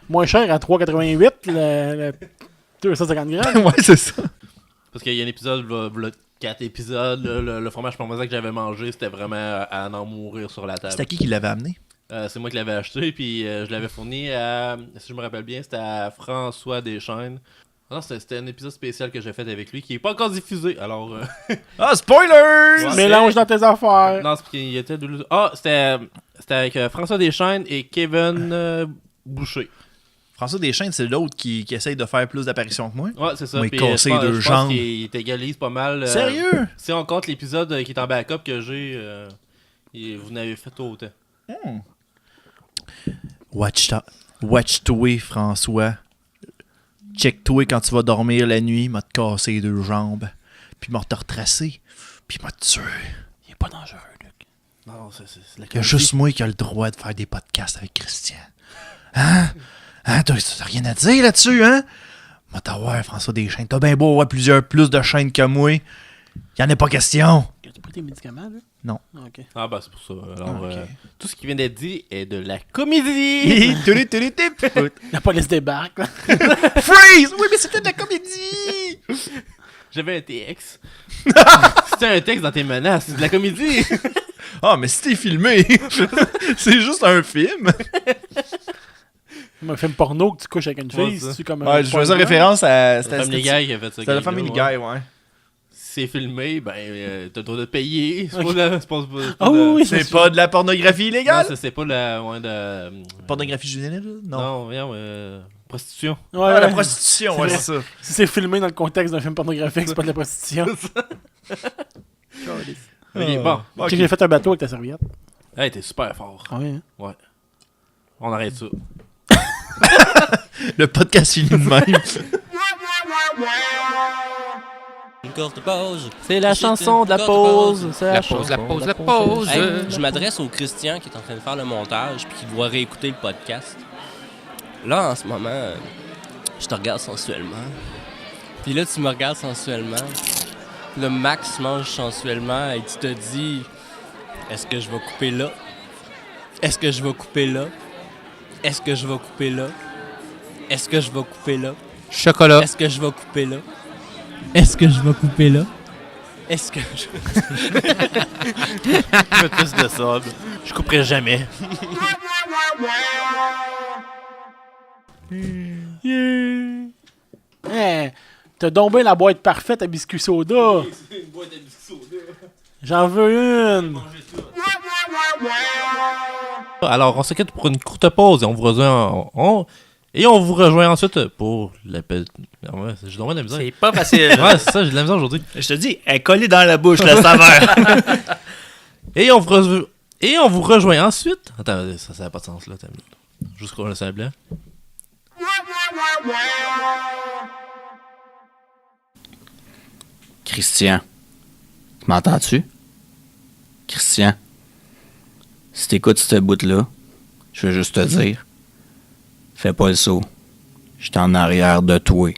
Moins cher à 3,88 le 250 grammes. Ouais, c'est ça. Parce qu'il y a un épisode, 4 épisodes, le fromage parmesan que j'avais mangé, c'était vraiment à en mourir sur la table. C'était qui l'avait amené? C'est moi qui l'avais acheté, puis je l'avais fourni à, si je me rappelle bien, c'était à François Deschaines. Non, c'était un épisode spécial que j'ai fait avec lui, qui est pas encore diffusé, alors... Ah, spoilers! Ouais. Mélange dans tes affaires. Non, c'est qu'il était... c'était avec François Deschaines et Kevin Boucher. François Deschaines, c'est l'autre qui essaye de faire plus d'apparitions que moi. Ouais, c'est ça. Moi, il Puis, cassait je deux pense jambes. qu'il t'égalise pas mal. Sérieux? Si on compte l'épisode qui est en backup que j'ai, vous n'avez fait autant. Watch-toi, François. Check-toi quand tu vas dormir la nuit, m'a te casser les deux jambes. Puis m'a te retracé. Puis m'a te tué. Il est pas dangereux, Luc. Non, c'est la Il y a juste moi qui a le droit de faire des podcasts avec Christian. Hein? Hein? T'as rien à dire là-dessus, hein? M'a t'avoir, François Deschaines. T'as bien beau avoir plus de chaînes que moi. Y'en a pas question. T'as pris tes médicaments, là? Non. Ok. Ah, bah, c'est pour ça. Alors, Ok. tout ce qui vient d'être dit est de la comédie. La police débarque, là. Freeze! Oui, mais c'était de la comédie! J'avais un TX. C'était un texte dans tes menaces. C'est de la comédie. Ah, mais si t'es filmé, c'est juste un film. Un film porno que tu couches avec une Ouais, fille, ça. c'est comme Ouais, je faisais référence à... C'est la Family Guy qui a fait ça. C'était la Family Guy, ouais. Si c'est filmé, ben, t'as le droit de payer. C'est pas de... C'est pas de la pornographie illégale? Non, c'est pas la... Ouais, de... Pornographie juvénile? Non, voyons, prostitution. Ouais, la prostitution, ouais, vrai. c'est ça. Si c'est filmé dans le contexte d'un film pornographique, c'est pas de la prostitution. Ok, bon. Tu sais que j'ai fait un bateau avec ta serviette. Hey, t'es super fort. Ah oui, hein? Ouais. On arrête ça. Le podcast finit de même. Une courte pause. C'est la chanson de la pause. C'est La chanson pause. de la pause. Hey, je m'adresse au Christian qui est en train de faire le montage puis qui doit réécouter le podcast. Là, en ce moment, je te regarde sensuellement. Puis là, tu me regardes sensuellement. Le Max mange sensuellement et tu te dis, est-ce que je vais couper là? Est-ce que je vais couper là? Est-ce que je vais couper là? Est-ce que je vais couper là? Chocolat. Est-ce que je vais couper là? Est-ce que je vais couper là? Est-ce que je... Je fais plus de ça. Je couperai jamais. Hey, t'as donc bien la boîte parfaite à biscuits soda. J'en veux une. Alors, on se quitte pour une courte pause et on vous rejoint, on vous rejoint ensuite pour l'appel. Ouais, j'ai vraiment de la misère. C'est pas facile. Ouais, c'est ça, j'ai de la misère aujourd'hui. Je te dis, elle est collée dans la bouche, la saveur. Et on vous rejoint ensuite. Attends, ça n'a pas de sens là. Juste qu'on le sait blanc. Christian, m'entends-tu? Christian, si t'écoutes cette bout-là, je veux juste te dire, fais pas le saut. Je suis en arrière de toi.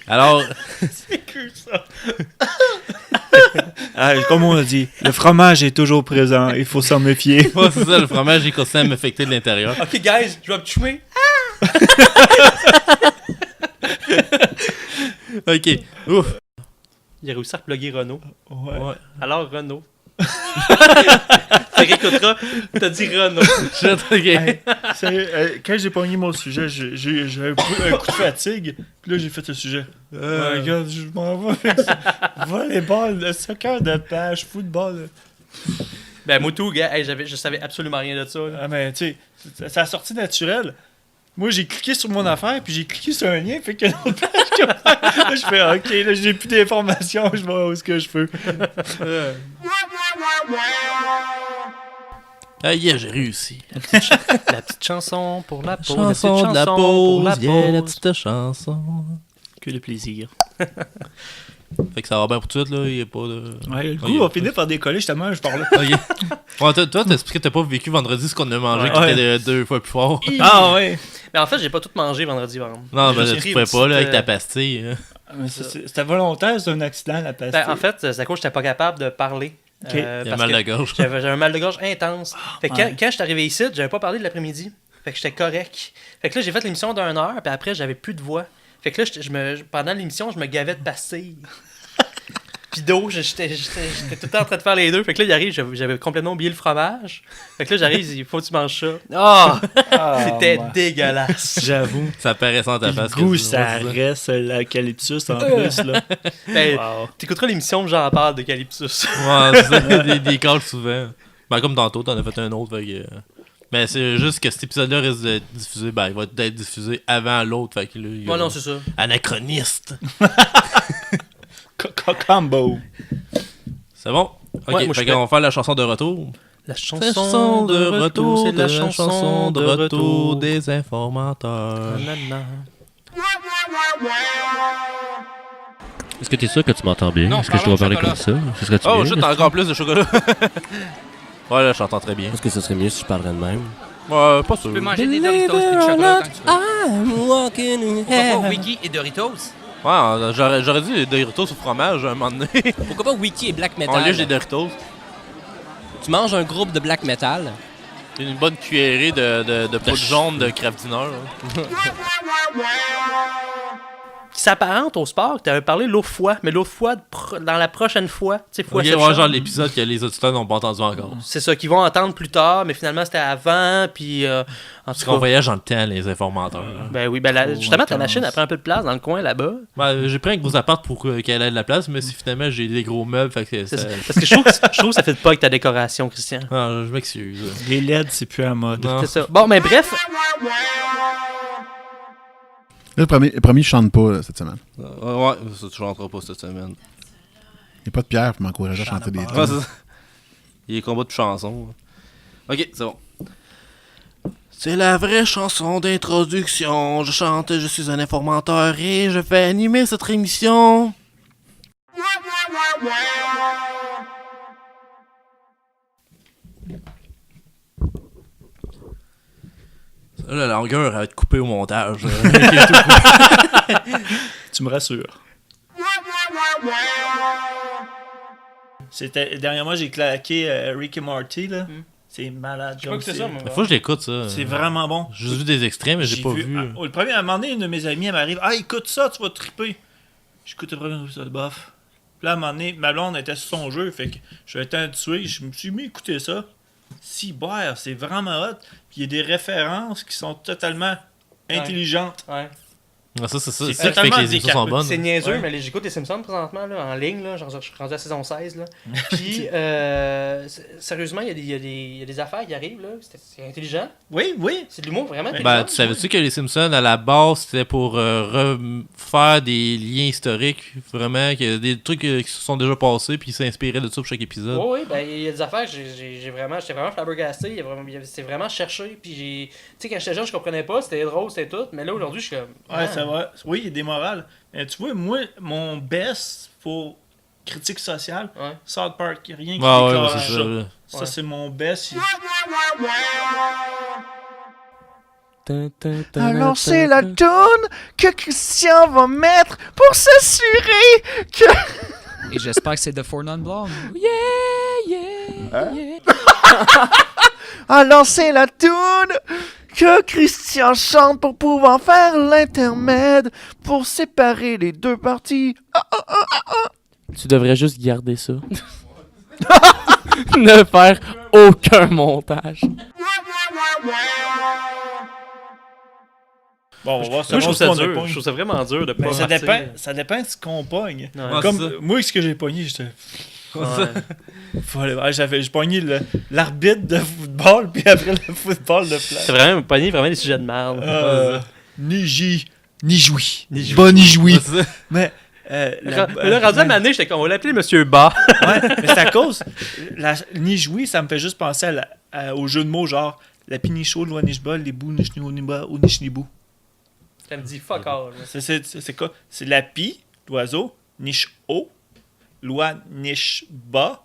Alors... C'est que ça. Comme on a dit, le fromage est toujours présent. Il faut s'en méfier. Ouais, c'est ça, le fromage est constamment à m'affecter de l'intérieur. Ok, guys, je vais me tuer. Ok, ouf. Il a réussi à reploguer Renault. Ouais. Alors, Renault. Tu réécouteras, t'as dit Renault. Hey, sérieux, quand j'ai pogné mon sujet, j'ai un coup de fatigue. Puis là, j'ai fait le sujet. Regarde, je m'en vais avec ça. Volleyball, le soccer de page, football. Ben, moi, tout, gars, je savais absolument rien de ça. Là. Ah, mais tu sais, ça a sorti naturel. Moi, j'ai cliqué sur mon affaire, puis j'ai cliqué sur un lien, fait que l'autre page, là, je fais OK, là, j'ai plus d'informations, je vois où est-ce que je peux. Ah yeah, j'ai réussi. La petite chanson pour la pause. Chanson de la pause, yeah, la petite chanson. Que le plaisir. Fait que ça va bien pour tout de suite, là, il n'y a pas de... Ouais, le goût va finir par décoller, justement, je parle. Ouais, toi, t'as expliqué que t'as pas vécu vendredi ce qu'on a mangé, qui était deux fois plus fort. Ah ouais. Mais en fait, j'ai pas tout mangé vendredi, par exemple. Non, ben tu pouvais pas, là, avec ta pastille. C'était volontaire, c'est un accident, la pastille. Ben, en fait, c'est à cause que j'étais pas capable de parler. Il y a mal de gorge. J'avais un mal de gorge intense. Fait que quand je suis arrivé ici, j'avais pas parlé de l'après-midi. Fait que j'étais correct. Fait que là, j'ai fait l'émission d'1 heure, puis après, j'avais plus de voix. Fait que là, pendant l'émission, je me gavais de pastilles. Puis d'eau, j'étais tout le temps en train de faire les deux. Fait que là, il arrive, j'avais complètement oublié le fromage. Fait que là, j'arrive, il faut que tu manges ça. C'était dégueulasse. J'avoue. Ça paraît sans ta face. Du coup, ça reste l'eucalyptus en plus, là. Ben, t'écouteras l'émission où j'en parle d'eucalyptus. Ouais, c'est ça, des calls souvent. Ben, comme tantôt, t'en as fait un autre, fait que... Mais c'est juste que cet épisode-là risque d'être diffusé, ben, il va être diffusé avant l'autre, fait que là... Ouais, non, c'est ça. Anachroniste. Combo. C'est bon? Ok, ouais, fait qu'on va faire la chanson de retour. La chanson de retour, c'est la chanson de retour des informateurs. Est-ce que t'es sûr que tu m'entends bien? Non, Est-ce que je dois parler comme ça? Ce serait-tu Oh, mieux? shit, t'as encore plus de chocolat. Ouais, là, je t'entends très bien. Est-ce que ce serait mieux si je parlerais de même? Ouais, pas sûr. Tu peux manger des Doritos et du chocolat tant que tu veux. Pourquoi pas Wiki et Doritos? Ouais, j'aurais dit des Doritos au fromage à un moment donné. Pourquoi pas Wiki et Black Metal? On lèche des Doritos. Tu manges un groupe de Black Metal. Une bonne cuillerée de poudre jaune de Kraft Dinner. Qui s'apparente au sport, que tu avais parlé l'autre fois, mais l'autre fois, dans la prochaine fois, tu sais, fois Ok, ouais, genre l'épisode que les auditeurs n'ont pas entendu encore. C'est ça, qu'ils vont entendre plus tard, mais finalement c'était avant, puis en Parce qu'on voyage dans le temps, les informateurs. Ben oui, justement, ta machine, elle prend un peu de place dans le coin là-bas. Ben, j'ai pris un gros appart pour qu'elle ait de la place, mais si finalement j'ai des gros meubles, fait que ça... Parce que je trouve que ça fait pas avec ta décoration, Christian. Ah, je m'excuse. Les LED, c'est plus à mode. C'est ça. Bon, mais bref. Le premier, je chante pas cette semaine. Ouais, ça, tu chanteras pas cette semaine. Il n'y a pas de Pierre pour m'encourager à chanter des Ouais, tunes. Il y a des combats de chansons. Ok, c'est bon. C'est la vraie chanson d'introduction. Je chante, je suis un informateur et je vais animer cette émission. La longueur va être coupée au montage. Tu me rassures. Dernièrement, j'ai claqué Rick et Morty, là. C'est malade. Je sais pas que c'est ça, moi. Faut que je l'écoute, ça. C'est vraiment bon. J'ai juste vu des extraits, mais j'ai pas vu. Le premier, à un moment donné, une de mes amies, elle m'arrive. Ah, écoute ça, tu vas triper. J'écoute le premier épisode, bof. Puis là, à un moment donné, ma blonde était sur son jeu, fait que je vais être tué. Je me suis mis à écouter ça. Si, boire, c'est vraiment hot. Puis il y a des références qui sont totalement intelligentes. Ouais. Ah, ça, c'est ça. C'est C'est ça qui fait que les émissions sont bonnes. C'est niaiseux, mais j'écoute les Simpsons présentement là, en ligne. Là, genre, je suis rendu à saison 16. Là. Puis, sérieusement, il y a des affaires qui arrivent. Là. C'est intelligent. Oui, oui. C'est de l'humour vraiment intelligent. Ben, tu savais-tu que les Simpsons, à la base, c'était pour refaire des liens historiques, vraiment, qu'il y a des trucs qui se sont déjà passés, puis ils s'inspiraient de ça pour chaque épisode. Oui, ben, il y a des affaires que j'étais vraiment flabbergasté. C'est vraiment cherché. Puis, tu sais, quand j'étais jeune, je comprenais pas. C'était drôle, c'était tout. Mais là, aujourd'hui, je suis comme. Ouais, ça va. Oui, il y a des morales. Mais tu vois, moi, mon best pour critique sociale, South Park, il n'y a rien qui déclenche c'est ça. Ça, c'est mon best. Alors c'est la toune que Christian va mettre pour s'assurer que... Et j'espère que c'est The Four Non Blondes. Yeah. Alors c'est la toune que Christian chante pour pouvoir faire l'intermède pour séparer les deux parties. Tu devrais juste garder ça. Ne faire aucun montage. Bon, on va voir Moi, je trouve ça dur. Je trouve ça vraiment dur de pas ça dépend de ce qu'on pogne. Ouais. Comme moi, ce que j'ai pogné, j'étais... J'ai pogné l'arbitre de football, puis après le football de place. C'est vraiment pogné vraiment des sujets de merde. Ni joui. Bon, ni joui. Mais... là, rendu à Mané, j'étais comme, on va l'appeler Monsieur Bas. Ouais, mais c'est à cause. Ni joui, ça me fait juste penser au jeu de mots, genre la pinicho, l'ouanishba, les bou, nishnioniba ou nishnibou. Ça me dit fuck all. C'est quoi? C'est la pi, l'oiseau, nish-o, loi, nish-ba,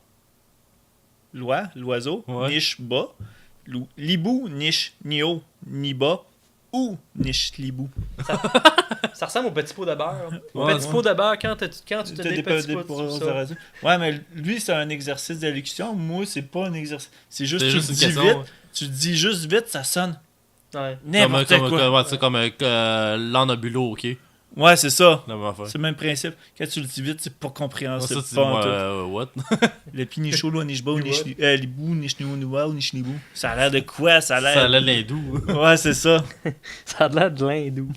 loi, l'oiseau, nish-ba, libou, nish-nio, niba, ou nish-libou. Ça ressemble au petit pot de beurre. Au petit pot de beurre, quand tu te dis petit pot de ça. Ouais, mais lui, c'est un exercice d'élocution. Moi, c'est pas un exercice. C'est juste C'est tu juste dis une question, vite. ouais. Tu dis juste vite, ça sonne. Ouais. N'importe quoi. C'est comme l'anabulo, ok? Ouais, c'est ça. C'est le même principe. Quand tu le dis vite, c'est pas compréhensible. Ça, tu dis, what? Le pinicho, l'ouanishba, libou, nishniounoua ou nishnibou. Ça a l'air de quoi? Ça a l'air de l'hindou. Ouais, c'est ça. Ça a l'air de l'hindou.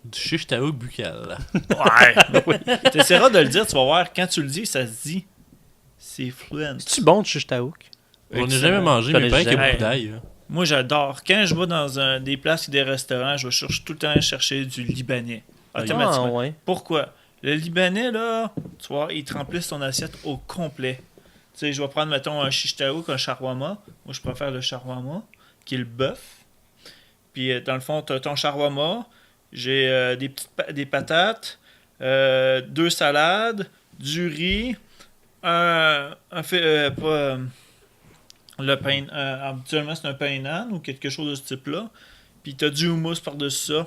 Du chichtaouk buccal. Ouais. Oui. T'essaieras de le dire, tu vas voir. Quand tu le dis, ça se dit. C'est fluent. C'est-tu bon de chichtaouk? On n'a jamais mangé, mais pas qu'il y a beaucoup d'ail. Moi, j'adore. Quand je vais dans des places et des restaurants, je vais tout le temps chercher du libanais. Automatiquement. Ouais. Pourquoi? Le libanais, là, tu vois, il te remplisse ton assiette au complet. Tu sais, je vais prendre, mettons, un shishtaouk, un shawarma. Moi, je préfère le shawarma, qui est le bœuf. Puis, dans le fond, tu as ton shawarma. J'ai des patates, 2 salades, du riz, le pain, habituellement c'est un pain nan ou quelque chose de ce type-là. Puis t'as du houmous par-dessus ça.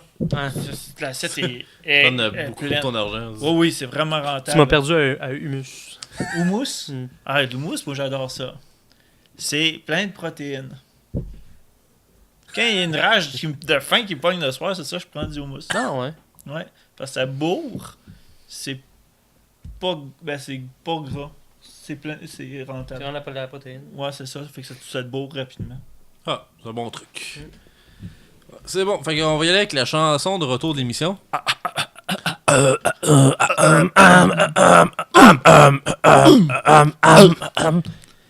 L'assiette est donne beaucoup de ton argent. Oui, c'est vraiment rentable. Tu m'as perdu à hummus. Houmous? Ah, l'houmous, moi j'adore ça. C'est plein de protéines. Quand il y a une rage de faim qui me pogne le soir, c'est ça, je prends du houmous. Ah ouais? Ouais, parce que ça bourre. C'est pas gras. C'est rentable. C'est vraiment pas de la protéine. Ouais, c'est ça. Ça fait que ça te bourre rapidement. Ah, c'est un bon truc. C'est bon. Fait qu'on va y aller avec la chanson de retour de l'émission.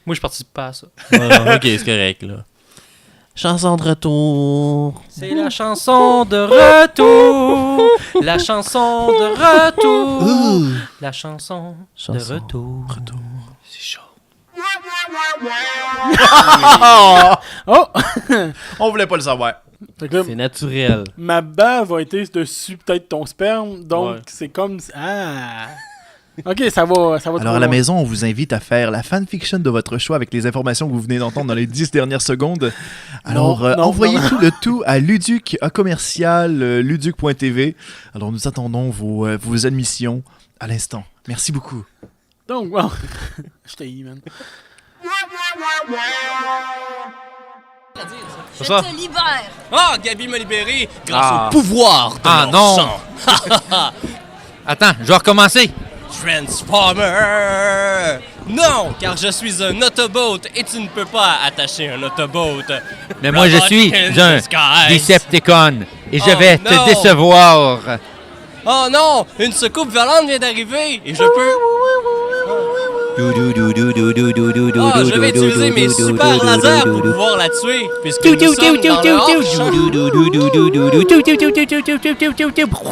Moi, je participe pas à ça. Ok, c'est correct, là. Chanson de retour. C'est la chanson de retour. La chanson de retour. La chanson de retour. C'est chaud. Oh! On voulait pas le savoir. Fait que là, C'est naturel. ma bave a été dessus peut-être ton sperme, donc Ouais. c'est comme... Ah! Ok, ça va Alors trop à la loin. maison, on vous invite à faire la fanfiction de votre choix avec les informations que vous venez d'entendre dans les 10 dernières secondes. Alors Non, envoyez non. tout le tout à luduc@luduc.tv. Alors nous attendons vos admissions à l'instant. Merci beaucoup. Donc, bon... Je t'ai eu, man. Je te libère! Ah, Gabi m'a libéré grâce Ah. au pouvoir de Ah, mon non. sang. Attends, je vais recommencer. Transformer! Non, car je suis un Autobot et tu ne peux pas attacher un Autobot. Mais moi, je Robot suis in un disguise. Decepticon. Et je Oh, vais non. te décevoir. Oh non, une secoupe violente vient d'arriver et je peux... Ah, je vais utiliser mes super lasers pour pouvoir la tuer, puisque nous sommes dans le hors-champ.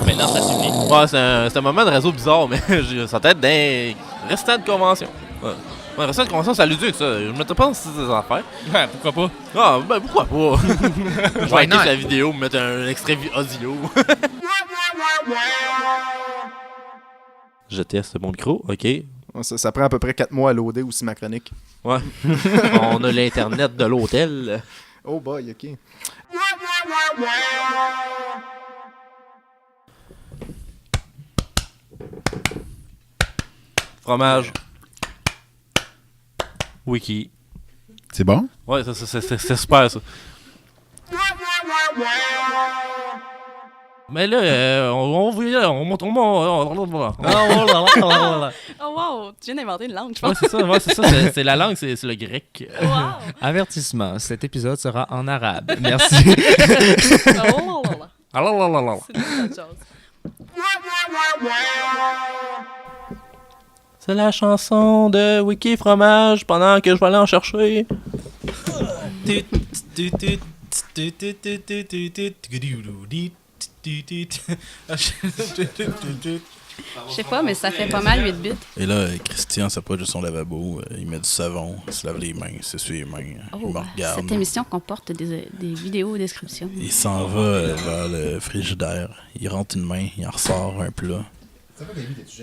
Maintenant, ça suffit. Ouais, c'est un moment de réseau bizarre, mais ça peut être d'un restant de convention. Ouais. Ouais, restant de convention, ça Luduc, ça. Je mettais pas dans ces affaires. Ouais, pourquoi pas? Ah, ben pourquoi pas? Je vais Why arrêter not? la vidéo, me mettre un extrait audio. Je teste mon micro, ok. Ça prend à peu près 4 mois à loader aussi ma chronique. Ouais. On a l'internet de l'hôtel. Oh boy, ok. Fromage. Wiki. C'est bon? Ouais, c'est super ça. Mais là, on monte. Oh wow, tu viens d'inventer une langue, je Ouais, pense. c'est ça, c'est la langue, c'est le grec. Wow. Avertissement, cet épisode sera en arabe. Merci. Oh là là. Alors, C'est une chose. c'est la chanson de Wiki Fromage pendant que je vais aller en chercher. Je sais pas, mais ça fait pas mal 8 bits. Et là, Christian s'approche de son lavabo, il met du savon, il se lave les mains, il s'essuie les mains, il me regarde. Cette émission comporte des vidéos descriptions. Il s'en va vers le frigidaire, il rentre une main, il en ressort un plat.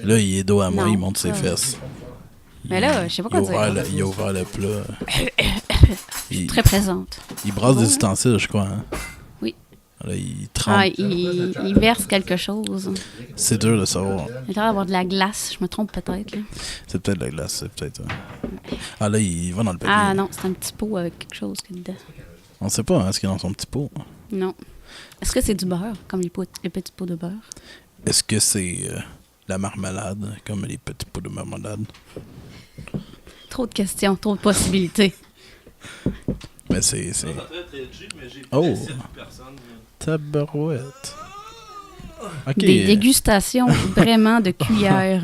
Là, il est dos à moi, Non, il monte ses ça- fesses. Mais là, je sais pas quoi dire. Il a ouvert le plat. Il- Très présente. Il brasse Bon. des ustensiles, je crois. Hein? Oui. Là, il trempe. Ah, il verse quelque chose. C'est dur de savoir. Il a l'air d'avoir de la glace, je me trompe peut-être. Là. C'est peut-être la glace, c'est peut-être. Ah là, il va dans le papier. Ah non, c'est un petit pot avec quelque chose qu'il y a dedans. On sait pas hein, ce qu'il y a dans son petit pot. Non. Est-ce que c'est du beurre, comme les petits pots de beurre? Est-ce que c'est la marmelade, comme les petits pots de marmelade? Trop de questions, trop de possibilités. Mais c'est... Oh! Tabarouette. Ok. Des dégustations vraiment de cuillère.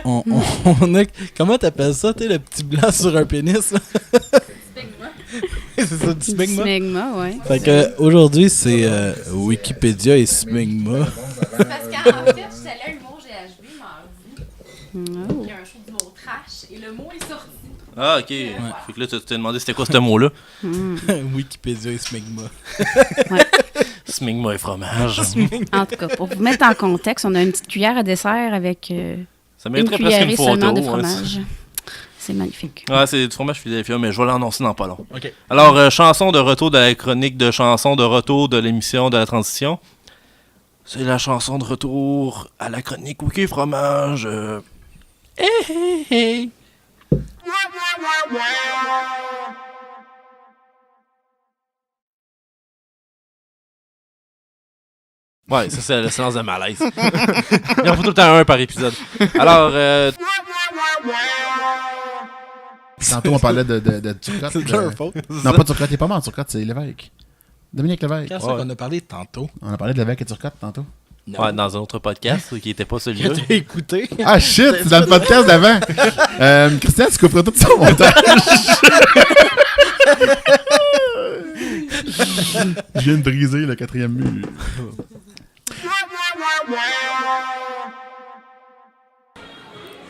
on a... Comment t'appelles ça, tu le petit blanc sur un pénis? Là? C'est ça, du smegma? Smegma, ouais. Fait que aujourd'hui, c'est Wikipédia et smegma. Parce qu'en fait, j'étais allée à Humour GHB mardi. Oh. Il y a un show d'humour trash et le mot est sorti. Ah, ok. Fait que là, tu t'es demandé c'était quoi ce mot-là? Wikipédia et smegma. Smegma et fromage. En tout cas, pour vous mettre en contexte, on a une petite cuillère à dessert avec Ça une mériterait presque cuillerée une photo. seulement de hein. fromage. C'est magnifique. Ouais, c'est du fromage Philadelphia, mais je vais l'annoncer dans pas long. OK. Alors, chanson de retour de la chronique de chansons de retour de l'émission de la transition. C'est la chanson de retour à la chronique Wiki Fromage. Hey, hey, hey. Ouais, ça c'est le silence de malaise. Il en faut tout le temps un par épisode. Alors, Tantôt, on parlait de Turcotte. C'est de leur faute. Non, pas Turcotte, il est pas mort. Turcotte, c'est Lévesque. Dominique Lévesque. Quand c'est qu'on a parlé tantôt? On a parlé de Lévesque et Turcotte tantôt. ouais, dans un autre podcast qui était pas celui-là. T'as écouté? Ah shit, c'est dans le podcast d'avant. Christian, tu couperas tout ça au montage. Je viens de briser le 4e mur.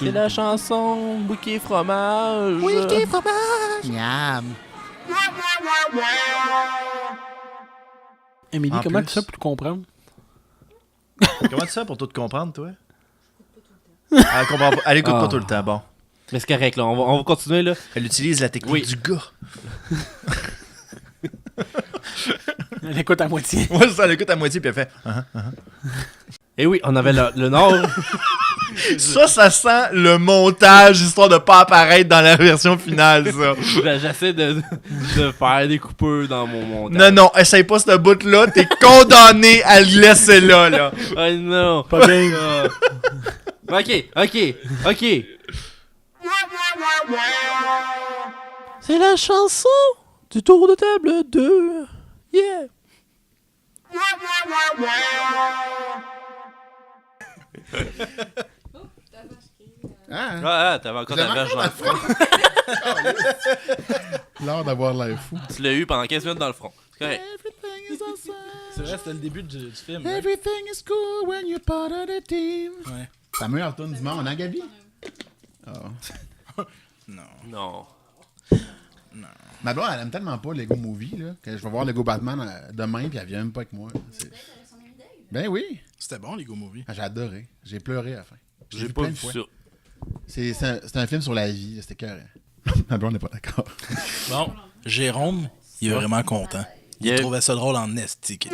C'est la chanson Bouquet fromage. Bouquet fromage. Miam. Émilie, En comment plus. tu fais pour tout comprendre? Comment tu fais pour tout comprendre, toi? Elle comprend pas. Elle écoute pas tout le temps, bon. Mais c'est correct, là. On va continuer, là. Elle utilise la technique du gars. Elle écoute à moitié. Ouais, ça, elle écoute à moitié, puis elle fait... Et oui, on avait le Nord. Ça sent le montage, histoire de pas apparaître dans la version finale, ça. J'essaie de faire des coupures dans mon montage. Non, essaye pas ce bout-là, t'es condamné à le laisser là. Oh non. Pas bien. Ok. C'est la chanson du tour de table 2. Yeah. T'avais encore ta vache dans le front. L'heure d'avoir l'air fou. Tu l'as eu pendant 15 minutes dans le front. C'est correct. C'est vrai, c'était le début du film. hein? Everything is cool when you're part of the team. Ouais. C'est la meilleure tune du monde, hein, Gabi? Non. Ma blonde, elle aime tellement pas Lego Movie, là, que je vais voir Lego Batman demain, puis elle vient même pas avec moi. Ben oui. C'était bon, Lego Movie. J'ai adoré. J'ai pleuré à la fin. J'ai vu pas plein vu de fois. ça. C'est un film sur la vie, c'était carré. Ma blonde n'est pas d'accord. Bon, Jérôme, il est vraiment content. Il trouvait ça drôle en estique.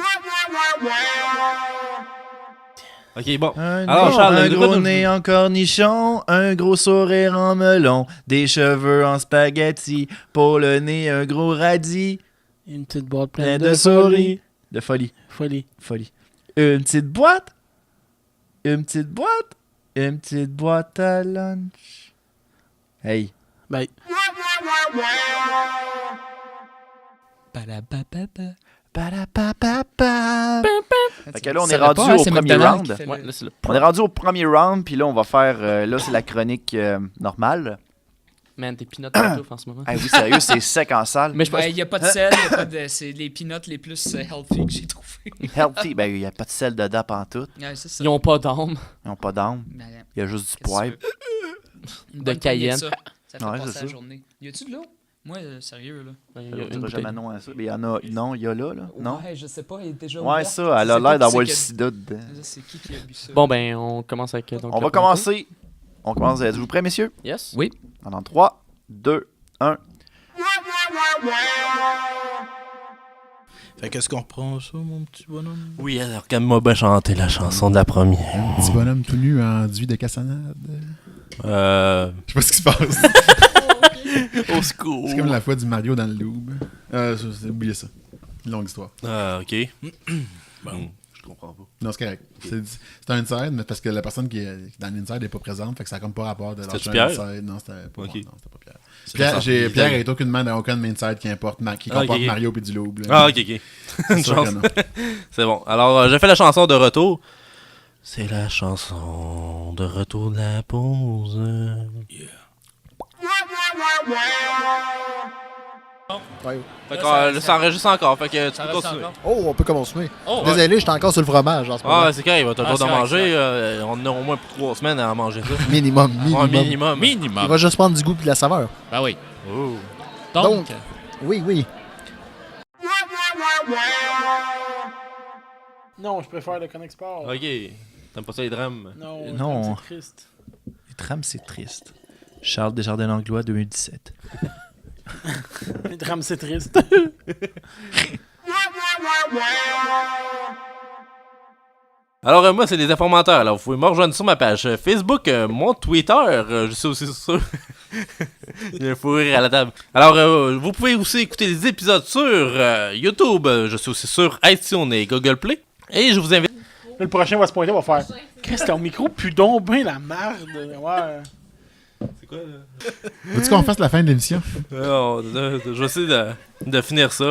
Ok, bon. Alors, Charles, un gros nez en cornichon, un gros sourire en melon, des cheveux en spaghetti, pour le nez un gros radis, Une petite boîte plein de souris, de folie. Une petite boîte à lunch. Hey. Bye. Fait que là, on est rendu au premier round. Ouais, là, c'est le On est rendu au premier round, puis là, on va faire... là, c'est la chronique normale. Man, t'es peanut partout en ce moment. Ah oui, sérieux, c'est sec en salle. Mais je pense... Il n'y a pas de sel, y a pas de... c'est les peanuts les plus healthy que j'ai trouvé. Healthy, ben il n'y a pas de sel dedans pantoute. Ouais, c'est ça. Ils ont pas d'âme. Ils n'ont pas d'âme. Il y a juste du poivre. Une De bonne Cayenne. poignée de Ça fait Ouais, passer c'est la ça. journée. Y a-tu de l'eau? Moi, sérieux, là. Il Je dirais jamais non à ça. Mais il y en a... Non, il y a là. Non? Ouais, je sais pas, elle est déjà Ouais, ouverte. ça, Je elle a sais pas l'air qui d'avoir c'est le qui a- sida dedans. C'est qui a bu ça? Bon, ben, on commence avec... donc, On va commencer. On commence. Êtes-vous prêts, messieurs? Yes. Oui. Dans 3, 2, 1. Fait qu'est-ce qu'on reprend ça, mon petit bonhomme? Oui, alors regarde-moi bien chanter la chanson de la première. Un petit bonhomme tout nu en enduit de cassonade. Je sais pas ce qui se passe. Au secours. C'est comme la fois du Mario dans le Louvre. Oubliez ça. Une longue histoire. Ah, ok. Bon, je comprends pas. Non, c'est correct. C'est un inside, mais parce que la personne qui est dans l'inside n'est pas présente, fait que ça n'a comme pas rapport de C'était lâcher un Pierre? inside. Non, c'était pas, Ok. non, c'était pas Pierre. C'est Pierre, la sorte- Pierre est aucunement dans aucun inside qui comporte ok. Mario et du Louvre. là. Ah, ok. Une sûr chance. que non. C'est bon. Alors, j'ai fait la chanson de retour. C'est la chanson de retour de la pause. Ouais. Fait que ça enregistre encore. Fait que tu peux continuer. Oh, on peut commencer. Oh, Désolé, j'étais encore sur le fromage en ce moment. Ah, c'est correct, il va te le droit c'est d'en correct, manger. On a au moins pour 3 semaines à manger ça. Minimum. Ouais, minimum. Il va juste prendre du goût et de la saveur. Ben oui. Oh. Donc, oui. Non, je préfère le Connect Sport. Ok. T'aimes pas ça les drames? Non, Non. c'est triste. Les trames, c'est triste. Charles Desjardins-Langlois, 2017. Les drames, c'est triste. Alors, moi, c'est les informateurs. Alors, vous pouvez me rejoindre sur ma page Facebook, mon Twitter. Je suis aussi sûr. Il y a un fou rire à la table. Alors, vous pouvez aussi écouter les épisodes sur YouTube. Je suis aussi sur iTunes et Google Play. Et je vous invite. Là, le prochain va se pointer, va faire. Qu'est-ce que ton micro pue donc ben la merde? Ouais. C'est quoi, là? Veux-tu qu'on fasse la fin de l'émission? Je vais essayer de finir ça.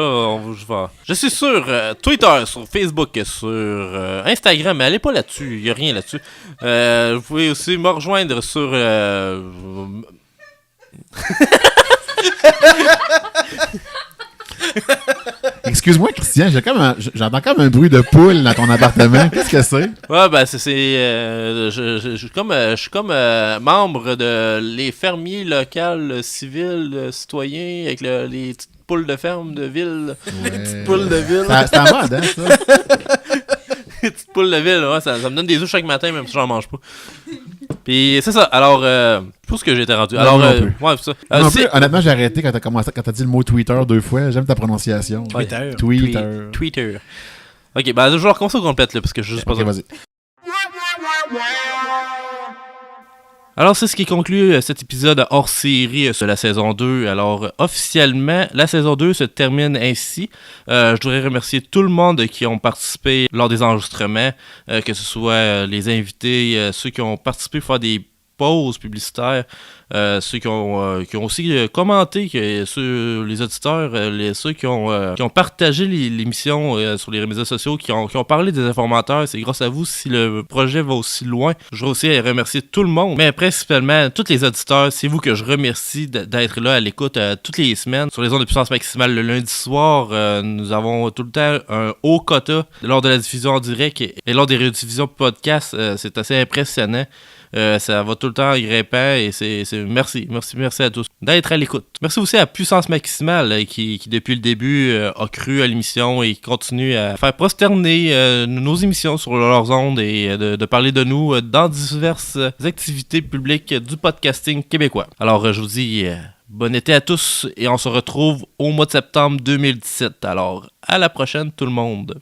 Je suis sur Twitter, sur Facebook, sur Instagram, mais allez pas là-dessus. Il n'y a rien là-dessus. Vous pouvez aussi me rejoindre sur... Excuse-moi, Christian, j'entends comme un bruit de poule dans ton appartement. Qu'est-ce que c'est? Ouais, ben, je suis comme membre de les fermiers locaux, civils, citoyens, avec les petites poules de ferme de ville. Ouais. Les petites poules de ville. C'est en mode, hein, ça? Les petites poules de ville, ouais, ça me donne des œufs chaque matin, même si j'en mange pas. Puis c'est ça, alors, je pense que j'étais rendu. Alors, ouais, c'est ça. Non plus, honnêtement, j'ai arrêté quand t'as dit le mot Twitter 2 fois. J'aime ta prononciation. Twitter. Ok, ben, je vais recommencer au complète, là, parce que je suis juste pas ok, vas-y. Alors, c'est ce qui conclut cet épisode hors série sur la saison 2. Alors, officiellement, la saison 2 se termine ainsi. Je voudrais remercier tout le monde qui ont participé lors des enregistrements, que ce soit les invités, ceux qui ont participé pour faire des pauses publicitaires, ceux qui ont aussi commenté, ceux, les auditeurs, ceux qui ont partagé l'émission sur les réseaux sociaux, qui ont parlé des informateurs. C'est grâce à vous si le projet va aussi loin. Je voudrais aussi remercier tout le monde, mais principalement tous les auditeurs. C'est vous que je remercie d'être là à l'écoute toutes les semaines. Sur les ondes de puissance maximale le lundi soir, nous avons tout le temps un haut quota lors de la diffusion en direct et lors des rediffusions podcast. C'est assez impressionnant. Ça va tout le temps grimpant et c'est merci à tous d'être à l'écoute. Merci aussi à Puissance Maximale qui depuis le début a cru à l'émission et qui continue à faire prosterner nos émissions sur leurs ondes et de parler de nous dans diverses activités publiques du podcasting québécois. Alors je vous dis bon été à tous et on se retrouve au mois de septembre 2017. Alors à la prochaine tout le monde.